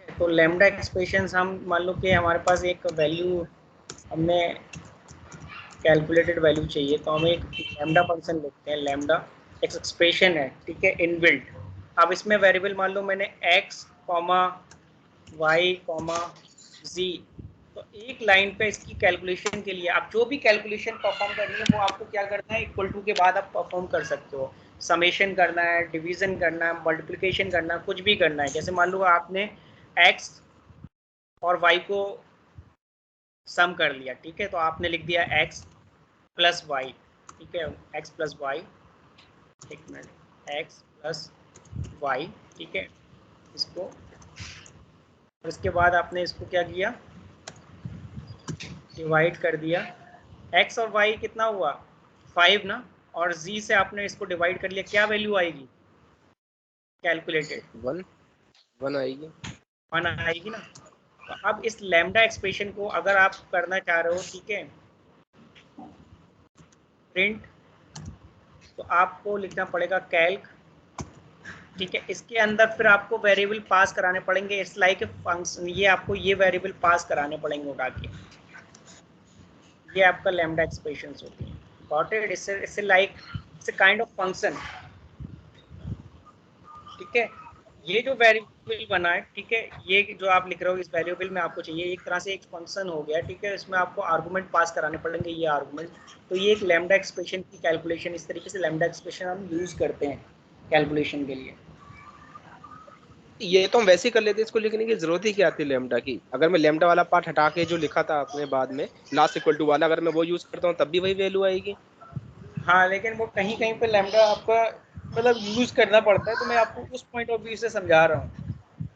तो लैम्डा एक्सप्रेशंस हम मान लो कि हमारे पास एक वैल्यू, हमने कैलकुलेटेड वैल्यू चाहिए, तो हम एक लैम्डा फंक्शन लिखते हैं। लैम्डा एक एक्सप्रेशन है, ठीक है, इनबिल्ट। अब इसमें वेरिएबल मान लो मैंने x comma y comma z, तो एक लाइन पे इसकी कैलकुलेशन के लिए आप जो भी कैलकुलेशन परफॉर्म करनी है वो आपको क्या करना है, इक्वल टू के बाद आप परफॉर्म कर सकते हो। समेशन करना है, डिवीजन करना है, मल्टीप्लिकेशन करना है, कुछ भी करना है। जैसे मान लो आपने x और y को सम कर लिया, ठीक है, तो आपने लिख दिया x प्लस वाई। ठीक है, x प्लस वाई, एक मिनट, x प्लस वाई, ठीक है, इसको, और इसके बाद आपने इसको क्या किया, डिवाइड कर दिया। x और y कितना हुआ, 5 ना, और z से आपने इसको डिवाइड कर लिया, क्या वैल्यू आएगी कैलकुलेटेड, 1 1 आएगी। 1 आएगी ना। तो अब इस लैम्डा एक्सप्रेशन को अगर आप करना चाह रहे हो, ठीक है, प्रिंट, तो आपको लिखना पड़ेगा कैल्क। ठीक है, इसके अंदर फिर आपको वेरिएबल पास कराने पड़ेंगे, इट्स लाइक ए फंक्शन, ये आपको ये वेरिएबल पास कराने पड़ेंगे उठा के। ये आपका लैम्डा एक्सप्रेशंस होती हैं। Got it? इससे like it's a kind of function. ठीक है, ये जो वेरिएबल बना है, ठीक है, ये जो आप लिख रहे हो इस वेरिएबल में आपको चाहिए, एक तरह से एक फंक्शन हो गया। ठीक है, इसमें आपको आर्गुमेंट पास कराने पड़ेंगे, ये आर्गुमेंट। तो ये एक लैम्डा एक्सप्रेशन की कैलकुलेशन, इस तरीके से लैम्डा एक्सप्रेशन हम यूज करते हैं कैलकुलेशन के लिए। ये तो हम वैसे ही कर लेते, इसको लिखने की जरूरत ही क्या थी लैम्डा की। अगर मैं लैम्डा वाला पार्ट हटा के जो लिखा था आपने बाद में लास्ट इक्वल टू वाला, अगर मैं वो यूज करता हूँ तब भी वही वैल्यू आएगी। हाँ, लेकिन वो कहीं कहीं पे लैम्डा आपका मतलब यूज करना पड़ता है, तो मैं आपको उस पॉइंट ऑफ व्यू से समझा रहा हूँ।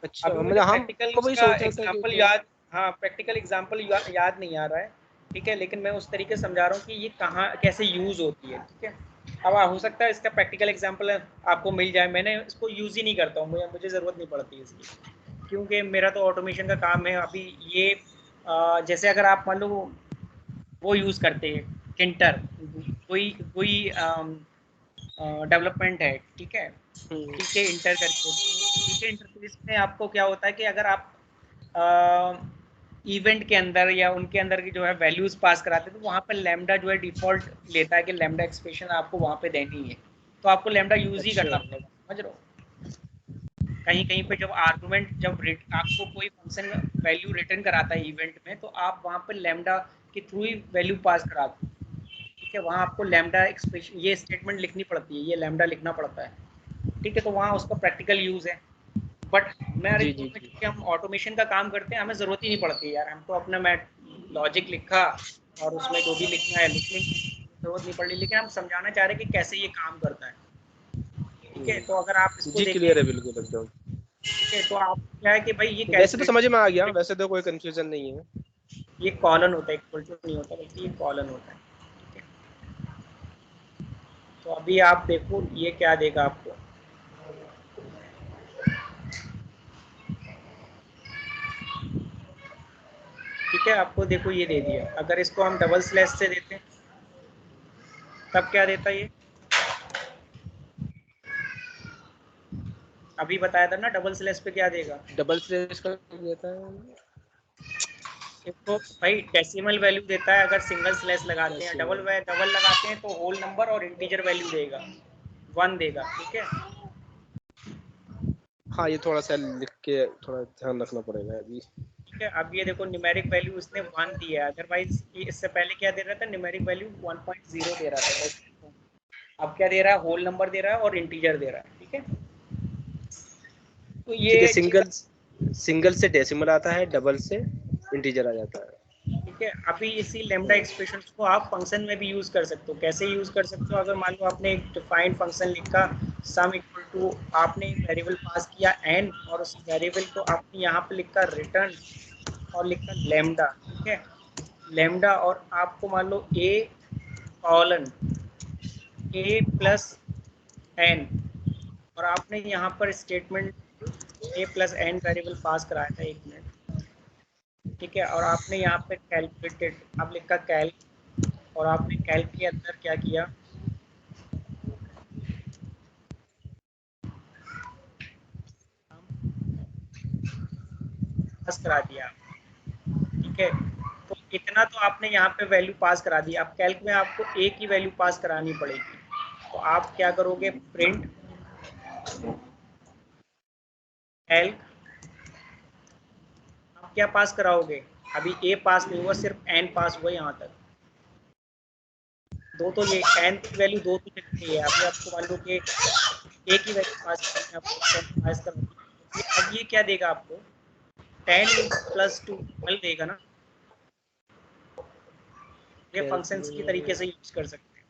अच्छा अभी मुझे मतलब हम प्रैक्टिकल तो वही उसका सोचा था कि एग्जांपल तो याद, हाँ प्रैक्टिकल एग्जांपल याद नहीं आ रहा है। ठीक है, लेकिन मैं उस तरीके से समझा रहा हूँ कि ये कहाँ कैसे यूज होती है। ठीक है, अब हो सकता है इसका प्रैक्टिकल एग्जांपल आपको मिल जाए, मैंने इसको यूज ही नहीं करता हूँ, मुझे ज़रूरत नहीं पड़ती इसकी, क्योंकि मेरा तो ऑटोमेशन का काम है। अभी ये जैसे अगर आप मान लो वो यूज़ करते हैं टिंटर, कोई कोई डेवलपमेंट है, ठीक है, हम्म, पीके इंटर करके, पीके इंटरफेस में आपको क्या होता है कि अगर आप इवेंट के अंदर या उनके अंदर की जो है वैल्यूज पास कराते हैं, तो वहाँ पर लैम्डा जो है डिफॉल्ट लेता है कि लैम्डा एक्सप्रेशन आपको वहाँ पे देनी है, तो आपको लैम्डा यूज ही अच्छा करना पड़ेगा। समझ रहे हो, कहीं कहीं पे जब आर्गुमेंट आपको कोई फंक्शन वैल्यू रिटर्न कराता है इवेंट में, तो आप वहाँ पर लैम्डा के थ्रू ही वैल्यू पास कराते हो। ठीक है, वहाँ आपको लैम्डा एक्सप्रेशन ये स्टेटमेंट लिखनी पड़ती है, ये लैम्डा लिखना पड़ता है। ठीक है, तो वहाँ उसका प्रैक्टिकल यूज है। बट हमारे जी ग्रुप जी में जी। क्योंकि हम ऑटोमेशन का काम करते हैं, हमें जरूरत ही नहीं पड़ती यार, हम तो अपना मैट लॉजिक लिखा और उसमें जो भी लिखना है लिख लेंगे, जरूरत नहीं पड़ी। लेकिन हम समझाना चाह रहे हैं कि कैसे ये काम करता है। ठीक है, तो अगर आप इसको जी देखें, क्लियर है बिल्कुल एकदम। ठीक है, तो आप क्या है कि भाई ये वैसे तो समझ में आ गया, कैलकुलेट, वैसे तो कोई कंफ्यूजन नहीं है। ये कॉलन होता है, इक्वल टू नहीं होता, बल्कि ये कॉलन होता है। ठीक है, तो अभी आप देखो ये क्या देगा आपको। ठीक है, आपको देखो ये दे दिया। अगर इसको हम डबल स्लैश से देते हैं तब क्या देता ये, अभी बताया था ना डबल स्लैश पे क्या देगा। डबल स्लैश का देता है इसको भाई डेसिमल वैल्यू देता है अगर सिंगल स्लैश लगाते हैं, डेसिमल। डबल लगाते हैं तो होल नंबर और इंटीजर वैल्यू देगा, 1 देगा। ठीक है, हाँ ये थोड़ा सा लिख के थोड़ा ध्यान रखना पड़ेगा अभी। ठीक है, अब ये देखो न्यूमेरिक वैल्यू इसने 1 दिया है, अदरवाइज इससे पहले क्या दे रहा था, न्यूमेरिक वैल्यू 1.0 दे रहा था। अब क्या दे रहा है, होल नंबर दे रहा है और इंटीजर दे रहा है। ठीक है, तो ठीक है, ये चीज। सिंगल सिंगल से डेसिमल आता है, डबल से इंटीजर आ जाता है। ठीक है, अभी इसी लेमडा एक्सप्रेशन को आप फंक्शन में भी यूज कर सकते हो। कैसे यूज कर सकते हो, अगर मान लो आपने एक डिफाइंड फंक्शन लिखा, सम इक्वल टू, आपने एक वेरिएबल पास किया एन, और उस वेरिएबल को आपने यहाँ पे लिखा रिटर्न और लिखा लेमडा। ठीक है, लेमडा, और आपको मान लो A colon A plus N, और आपने यहाँ पर statement A plus N variable pass कराया था, 1 मिनट। ठीक है, और आपने यहाँ पे कैलकुलेटेड आप लिखा कैल, और आपने कैल्क के अंदर क्या किया, पास करा दिया। ठीक है, तो इतना तो आपने यहाँ पे वैल्यू पास करा दी। अब कैल्क में आपको ए की वैल्यू पास करानी पड़ेगी, तो आप क्या करोगे, प्रिंट कैल्क, आप क्या पास कराओगे, अभी ए पास नहीं हुआ, सिर्फ एन पास हुआ यहाँ तक। दो तो ये एन की वैल्यू 2 तो लिख दी है, अभी आपको मान लो कि ए की वैल्यू पास करनी है, आपको पास करा दी। अब ये क्या देगा आपको, 10 + 2 12 देगा ना। ये कैल्क फंक्शंस की तरीके में से यूज कर सकते हैं।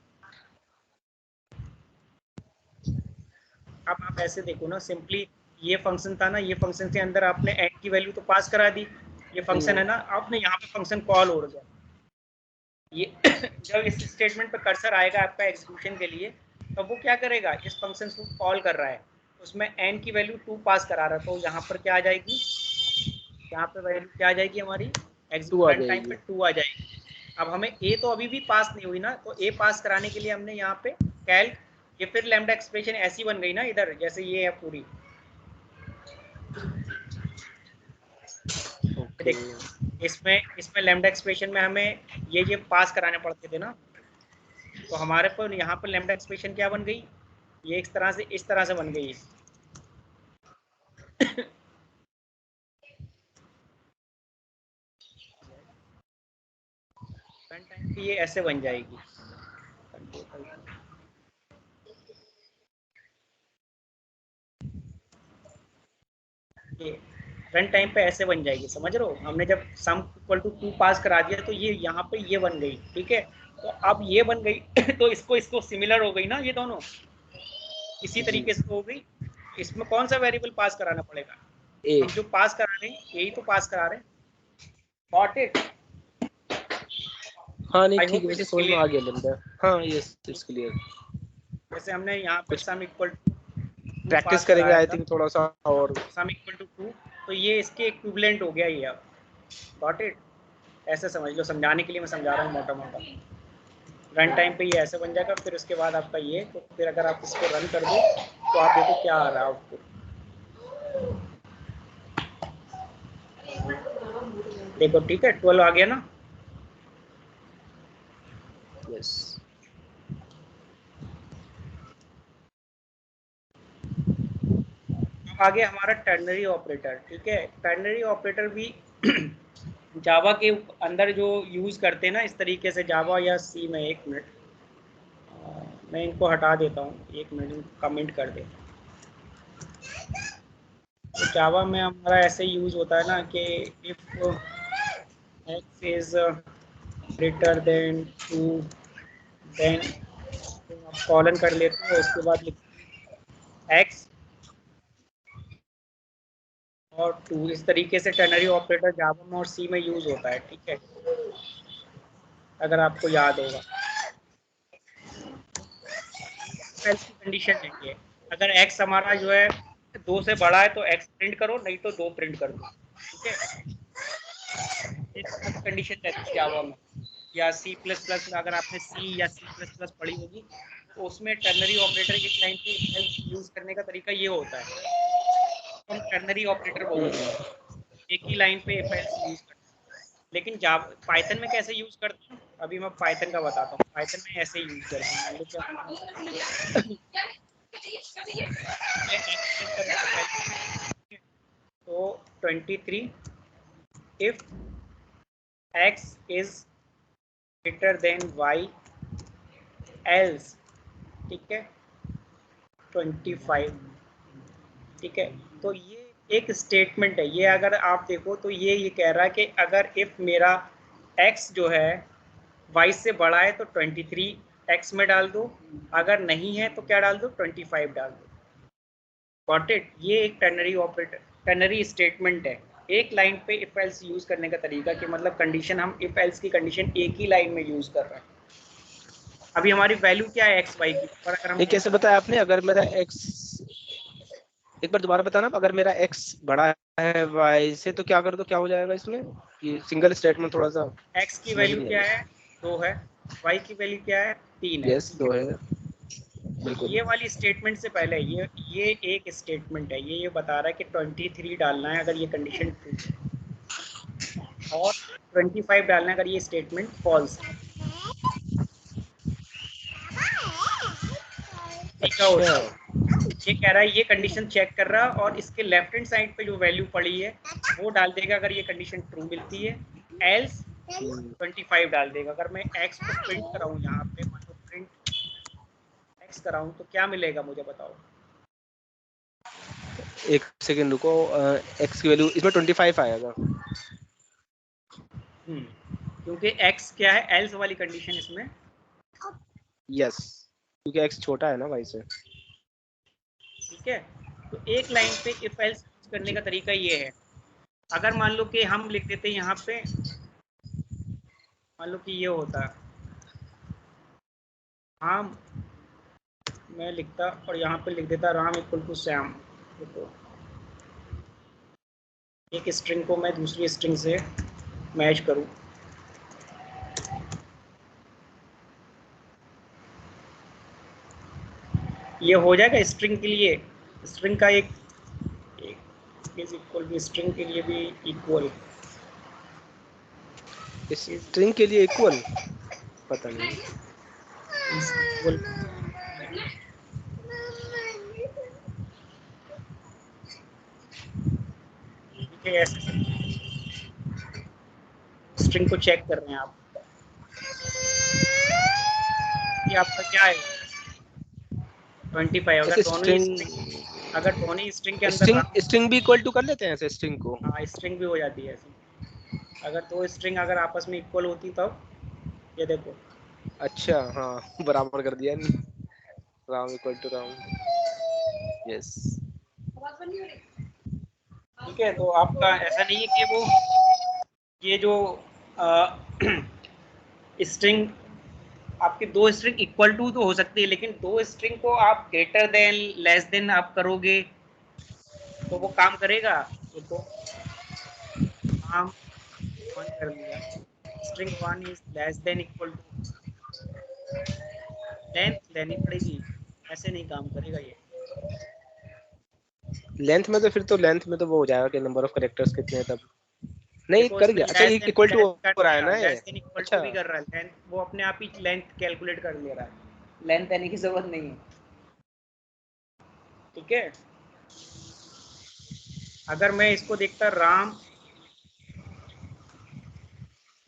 अब आप ऐसे देखो ना, सिंपली ये फंक्शन था ना, ये फंक्शन के अंदर आपने एन की वैल्यू तो पास करा दी, ये फंक्शन है ना, आपने यहाँ पे फंक्शन कॉल हो गया। ये जब इस स्टेटमेंट पे कर्सर आएगा आपका एग्जीक्यूशन के लिए, तो वो क्या करेगा, इस फंक्शन को कॉल कर रहा है, उसमें एन की वैल्यू 2 पास करा रहा है, तो यहाँ पर क्या आ जाएगी, यहाँ पे वैल्यू क्या आ जाएगी हमारी, टू आ रन टाइम पे जाएगी। 2 आ जाएगी। अब हमें ए तो अभी भी पास नहीं हुई ना, तो ए पास कराने के लिए हमने यहाँ पे कैल्क, ये फिर लैम्डा एक्सप्रेशन ऐसी बन गई ना इधर, जैसे ये है पूरी। ओके। देख, इसमें लैम्डा एक्सप्रेशन में हमें ये पास कराने पड़ते थे ना, तो हमारे पर यहाँ पर लैम्डा एक्सप्रेशन क्या बन गई, ये इस तरह से बन गई। रन टाइम पे ये ऐसे बन जाएगी, ये रन टाइम पे ऐसे बन जाएगी, समझ रहे हो। हमने जब सम इक्वल टू 2 पास करा दिया, तो ये यहाँ पे ये बन गई। ठीक है, तो अब ये बन गई तो इसको सिमिलर हो गई ना, ये दोनों इसी जी तरीके से हो गई। इसमें कौन सा वेरिएबल पास कराना पड़ेगा, ए। हम जो पास करा रहे हैं यही तो पास करा रहे हैं। गॉट इट, हाँ नहीं आई ठीक है, होप इट वैसे इज समझ में आ क्लियर। गया लंबा। हाँ ये इट्स क्लियर। जैसे हमने यहाँ पे कुछ सम इक्वल टू 2 प्रैक्टिस पास करेंगे कराया आई था, थिंक थोड़ा सा और। सम इक्वल टू 2, तो ये इसके इक्विवेलेंट हो गया ये। अब गॉट इट, ऐसे समझ लो, समझाने के लिए मैं समझा रहा हूँ मोटा मोटा। रन टाइम पे ये ऐसे बन जाएगा, फिर उसके बाद आपका ये, तो फिर अगर आप इसको रन कर दो तो आप देखो क्या आ रहा है आउटपुट। देखो ठीक है, 12 आ गया ना। यस। अब आगे हमारा टर्नरी ऑपरेटर, ठीक है। टर्नरी ऑपरेटर भी जावा के अंदर जो यूज़ करते हैं ना इस तरीके से, जावा या सी में, एक मिनट मैं इनको हटा देता हूँ, एक मिनट कमेंट कर देता हूँ। तो जावा में हमारा ऐसे यूज़ होता है ना कि if X is greater than 2 then आप कॉलन कर लेते हो, उसके बाद लिखते हैं एक्स और 2। इस तरीके से टर्नरी ऑपरेटर जावा में और सी में यूज़ होता है, ठीक है, अगर आपको याद होगा। एल्स की कंडीशन है ये, अगर एक्स हमारा जो है 2 से बड़ा है तो एक्स प्रिंट करो, नहीं तो 2 प्रिंट कर दो, ठीक है। इस तरह की कंडीशन रहती है जावा में। या सी प्लस प्लस में, अगर आपने सी या सी प्लस प्लस पढ़ी होगी तो उसमें टर्नरी ऑपरेटर एक लाइन पे यूज़ करने का तरीका ये होता है, हम टर्नरी ऑपरेटर बोलते हैं, एक ही लाइन पे इफ एल्स यूज़ करते हैं। लेकिन जावा पाइथन में कैसे यूज़ करते हैं, अभी मैं पाइथन का बताता हूँ। पाइथन में ऐसे यूज़ करते हैं, मान लो क्या ये एक्स प्रिंट करने से पहले, तो 23 if X is greater than Y else, ठीक है, 25, ठीक है। तो ये एक स्टेटमेंट है, ये अगर आप देखो तो ये कह रहा है कि अगर इफ मेरा x जो है y से बड़ा है तो 23 x में डाल दो, अगर नहीं है तो क्या डाल दो, 25 डाल दो। Got it. ये एक टर्नरी ऑपरेटर, टर्नरी स्टेटमेंट है, एक लाइन पे इफ एल्स यूज करने का तरीका, कि मतलब कंडीशन, हम इफ एल्स की कंडीशन एक ही लाइन में यूज कर रहे हैं। अभी हमारी वैल्यू क्या है एक्स वाई की, और अगर हम ये कैसे बताया आपने? अगर मेरा x, एक बार दोबारा बताना, अगर मेरा x बड़ा है y से तो क्या कर दो, क्या हो जाएगा इसमें? ये सिंगल स्टेटमेंट थोड़ा सा एक्स की समझ वैल्यू नहीं क्या आया। है, 2 है, वाई की वैल्यू क्या है, 3 है, यस, ठीक है। 2 है, बिल्कुल। ये वाली स्टेटमेंट से पहले ये एक स्टेटमेंट है, ये बता रहा है कि 23 डालना है अगर ये कंडीशन ट्रू है, और 25 डालना है अगर ये स्टेटमेंट फॉल्स है। तरीका अच्छा, होता है, ये कह रहा है, ये कंडीशन चेक कर रहा है और इसके लेफ्ट हैंड साइड पे जो वैल्यू पड़ी है वो डाल देगा अगर ये कंडीशन ट्रू मिलती है, एल्स 25 डाल देगा। अगर मैं एक्स को प्रिंट कराऊँ यहाँ पे, मान लो प्रिंट एक्स कराऊँ तो क्या मिलेगा मुझे बताओ। एक सेकंड रुको, x की वैल्यू इसमें 25 आएगा। क्योंकि एक्स क्या है, एल्स वाली कंडीशन इसमें, यस, क्योंकि x छोटा है ना y से। ठीक है। तो एक लाइन पे इफ एल्स यूज करने जी। का तरीका ये है, अगर मान लो कि हम लिख देते हैं यहाँ पे, मान लो कि ये होता है, हाँ मैं लिखता और यहाँ पे लिख देता राम इक्वल टू श्याम, तो एक स्ट्रिंग को मैं दूसरी स्ट्रिंग से मैच करूँ, ये हो जाएगा स्ट्रिंग के लिए, स्ट्रिंग का एक इज इक्वल टू, स्ट्रिंग के लिए भी इक्वल, स्ट्रिंग के लिए इक्वल, पता नहीं। इज इक्वल, ठीक है। ऐसे स्ट्रिंग को चेक कर रहे हैं आप कि आपका क्या है, 25। ऐसे अगर दोनों ही स्ट्रिंग के अंदर स्ट्रिंग राउंड, स्ट्रिंग भी इक्वल टू कर लेते हैं ऐसे स्ट्रिंग को? हाँ स्ट्रिंग भी हो जाती है ऐसी, अगर दो स्ट्रिंग अगर आपस में इक्वल होती तब, ये देखो, अच्छा, हाँ, बराबर कर दिया। Ram equal to Ram. Yes. ठीक है। तो आपका ऐसा नहीं है कि वो, ये जो स्ट्रिंग, आपकी दो स्ट्रिंग इक्वल टू तो हो सकती है, लेकिन दो स्ट्रिंग को आप ग्रेटर देन लेस देन आप करोगे तो वो काम करेगा। देखो काम वन कर दिया, string one is less than equal to length लेनी पड़ेगी, ऐसे नहीं काम करेगा ये। लेंथ में तो फिर तो लेंथ में तो वो हो जाएगा कि नंबर ऑफ कैरेक्टर्स कितने हैं तब। नहीं, देखो कर इसमें गया। अच्छा, इक्वल टू लेस कर हो रहा है दिया, ना ये? लेस देन इक्वल टू अच्छा, भी कर रहा है, लेंथ वो अपने आप ही लेंथ कैलकुलेट कर ले रहा है, लेंथ देने की जरूरत नहीं है, ठीक है। अगर मैं इसको देखता राम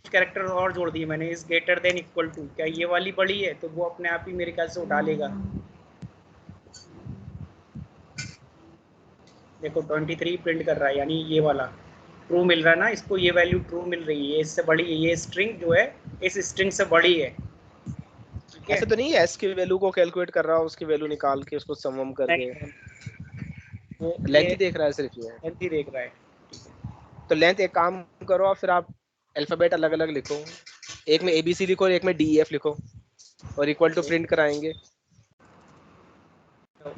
कैरेक्टर और जोड़ दिए मैंने, इस ग्रेटर देन इक्वल टू, क्या ये वाली बड़ी है? तो वो अपने आप ही मेरे ख्याल से उठा लेगा। देखो 23 प्रिंट कर रहा है, यानी ये वाला ट्रू मिल रहा है ना इसको, ये वैल्यू ट्रू मिल रही है, इससे बड़ी है, ये स्ट्रिंग जो है इस स्ट्रिंग से बड़ी है। ठीक है, ऐसे तो नहीं है एस की वैल्यू को कैलकुलेट कर रहा हो, उसकी वैल्यू निकाल के उसको समम करके, नहीं वो लेंथ ये ही देख रहा है सिर्फ ये। लेंथ ही देख रहा है। तो लेंथ एक काम करो, और फिर आप अल्फाबेट अलग अलग लिखो, एक में एबीसी लिखो और एक में डीईएफ लिखो, और इक्वल टू प्रिंट कराएंगे। तो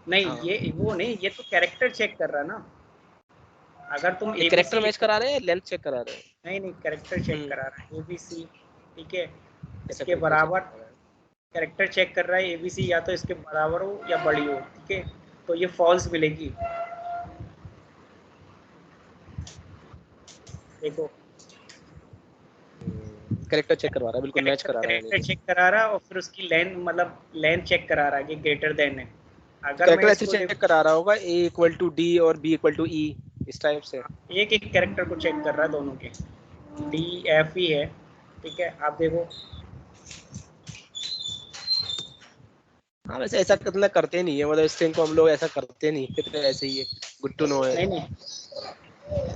नहीं, हाँ, ये वो नहीं, ये तो कैरेक्टर चेक कर रहा है ना। अगर तुम ये एबीसी कैरेक्टर मैच लिखो, करा रहे हैं, लेंथ चेक करा रहे हैं? नहीं कैरेक्टर चेक करा रहा है एबीसी। ठीक है, ऐसा इसके कैरेक्टर चेक बराबर करा रहा है। कैरेक्टर चेक कर रहा है एबीसी, या तो इसके बराबर हो या बड़ी हो। ठीक है, तो ये फॉल्स मिलेगी। देखो कैरेक्टर चेक करवा रहा है, बिल्कुल मैच करा रहा है यानी कैरेक्टर कि। चेक करा रहा है और फिर उसकी लेंथ, मतलब लेंथ चेक करा रहा है कि ग्रेटर देन है। अगर मैं कैरेक्टर ऐसे इसको चेक करा रहा होगा, ए इक्वल टू डी और बी इक्वल टू ई, इस टाइप से। एक एक कैरेक्टर को चेक कर रहा है, दोनों के, डी एफ ही है। ठीक है, आप देखो हाँ, वैसे ऐसा कितना करते नहीं है, मतलब स्ट्रिंग को हम लोग ऐसा करते नहीं है, तो ऐसे ही है, गुड टू नो है। नहीं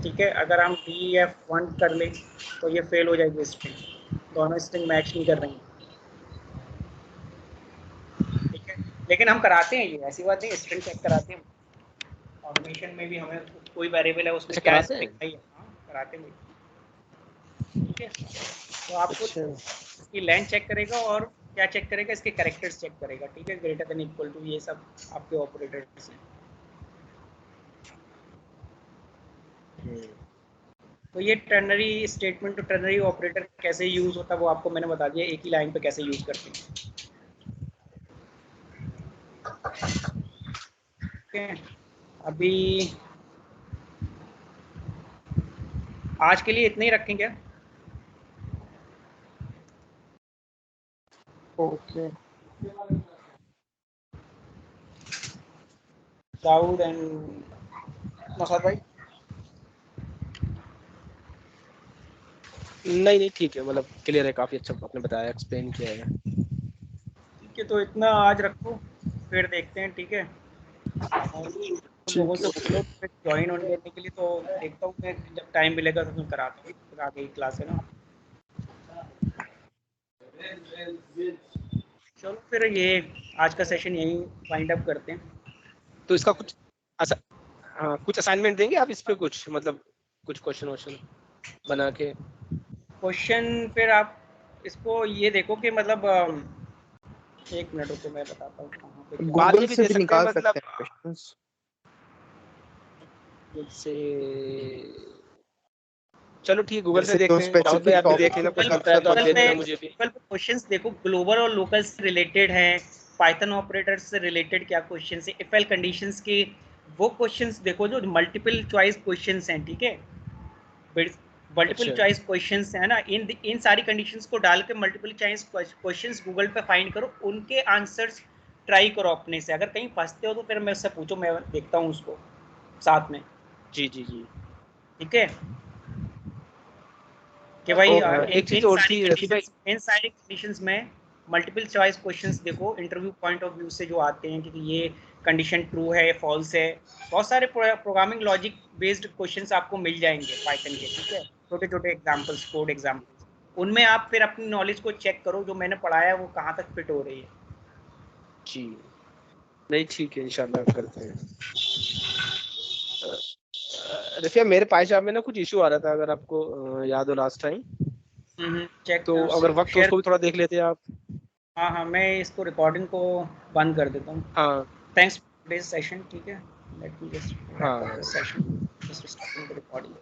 ठीक है, अगर हम डी एफ वन कर लें तो ये फेल हो जाएगी स्ट्रिंग, दोनों स्ट्रिंग मैच नहीं कर रही। ठीक है, लेकिन हम कराते हैं, ये ऐसी बात नहीं, स्ट्रिंग चेक कराते हैं ऑटोमेशन में भी। हमें कोई वेरिएबल है उसमें अच्छा, क्या कराते हैं। स्ट्रिंग है, हाँ कराते हैं। ठीक है, तो आपको अच्छा। इसकी लेंथ चेक करेगा और क्या चेक करेगा, इसके कैरेक्टर्स चेक करेगा। ठीक है, ग्रेटर देन इक्वल टू, ये सब आपके ऑपरेटर्स हैं। तो ये टर्नरी स्टेटमेंट तो टर्नरी ऑपरेटर कैसे यूज होता है वो आपको मैंने बता दिया, एक ही लाइन पे कैसे यूज करते हैं। ठीक है, अभी आज के लिए इतना ही रखें क्या? ओके। दाऊद एंड मसाद भाई। नहीं नहीं, ठीक है, मतलब क्लियर है, काफी अच्छा आपने बताया, एक्सप्लेन किया है। ठीक है, तो इतना आज रखो, फिर देखते हैं। ठीक है, और लोगों ठीक से है। बोलो फिर ज्वाइन होने देने के लिए, तो देखता हूँ मैं जब टाइम मिलेगा तो मैं कराता हूँ, फिर आगे की क्लास है ना। चलो फिर ये आज का सेशन यहीं वाइंड अप करते हैं। तो इसका कुछ असा, हाँ, कुछ असाइनमेंट देंगे आप इस पे, कुछ मतलब कुछ क्वेश्चन वोश्चन बना के? क्वेश्चन फिर आप इसको ये देखो कि मतलब एक मिनट रुको, मैं बताता हूँ कहाँ पे क्या बाद गूगल में भी से दे भी सकते हैं, निकाल मतलब सकते हैं क्वेश्चंस। से, चलो ठीक, गूगल से जैसे जो देखते हैं, दाऊद भाई स्पेसिफिक आप भी देख टॉपिक लेना, को कुछ गूगल मिलता है तो आप कंसर्न दे गूगल हो। पे देना मुझे भी। गूगल पे क्वेश्चंस देखो, ग्लोबल और लोकल से रिलेटेड हैं, पाइथन ऑपरेटर से रिलेटेड क्या क्वेश्चन है, इफ एल कंडीशंस के वो क्वेश्चंस देखो जो मल्टीपल चॉइस क्वेश्चंस हैं। ठीक है, मल्टीपल अच्छा। चॉइस क्वेश्चंस है ना, इन सारी कंडीशंस को डाल के मल्टीपल चॉइस क्वेश्चंस गूगल पे फाइंड करो, उनके आंसर्स ट्राई करो अपने से। अगर कहीं फंसते हो तो फिर मैं उससे पूछो, मैं देखता हूँ उसको साथ में। जी जी जी। ठीक है, कि भाई ओके। एक चीज और थी रफी भाई। इन सारी कंडीशंस में मल्टीपल चॉइस क्वेश्चंस देखो इंटरव्यू पॉइंट ऑफ व्यू से जो आते हैं, क्योंकि ये कंडीशन ट्रू है फॉल्स है, बहुत सारे प्रोग्रामिंग लॉजिक बेस्ड क्वेश्चंस आपको मिल जाएंगे पाइथन के। ठीक है, छोटे छोटे एग्जांपल्स, कोड एग्जांपल्स, उनमें आप फिर अपनी नॉलेज को चेक करो, जो मैंने पढ़ाया है वो कहाँ तक फिट हो रही है। जी, नहीं ठीक है, इंशाल्लाह करते हैं। रफिया, मेरे पायजाब में ना कुछ इशू आ रहा था, अगर आपको याद हो लास्ट टाइम, चेक तो अगर वक्त हो शेयर। उसको भी थोड़ा देख लेते हैं आप। हाँ हाँ, मैं इसको रिकॉर्डिंग को बंद कर देता हूँ। हाँ थैंक्स फॉर दिस सेशन। ठीक है, let me just wrap up हाँ। This session, just stopping the recording.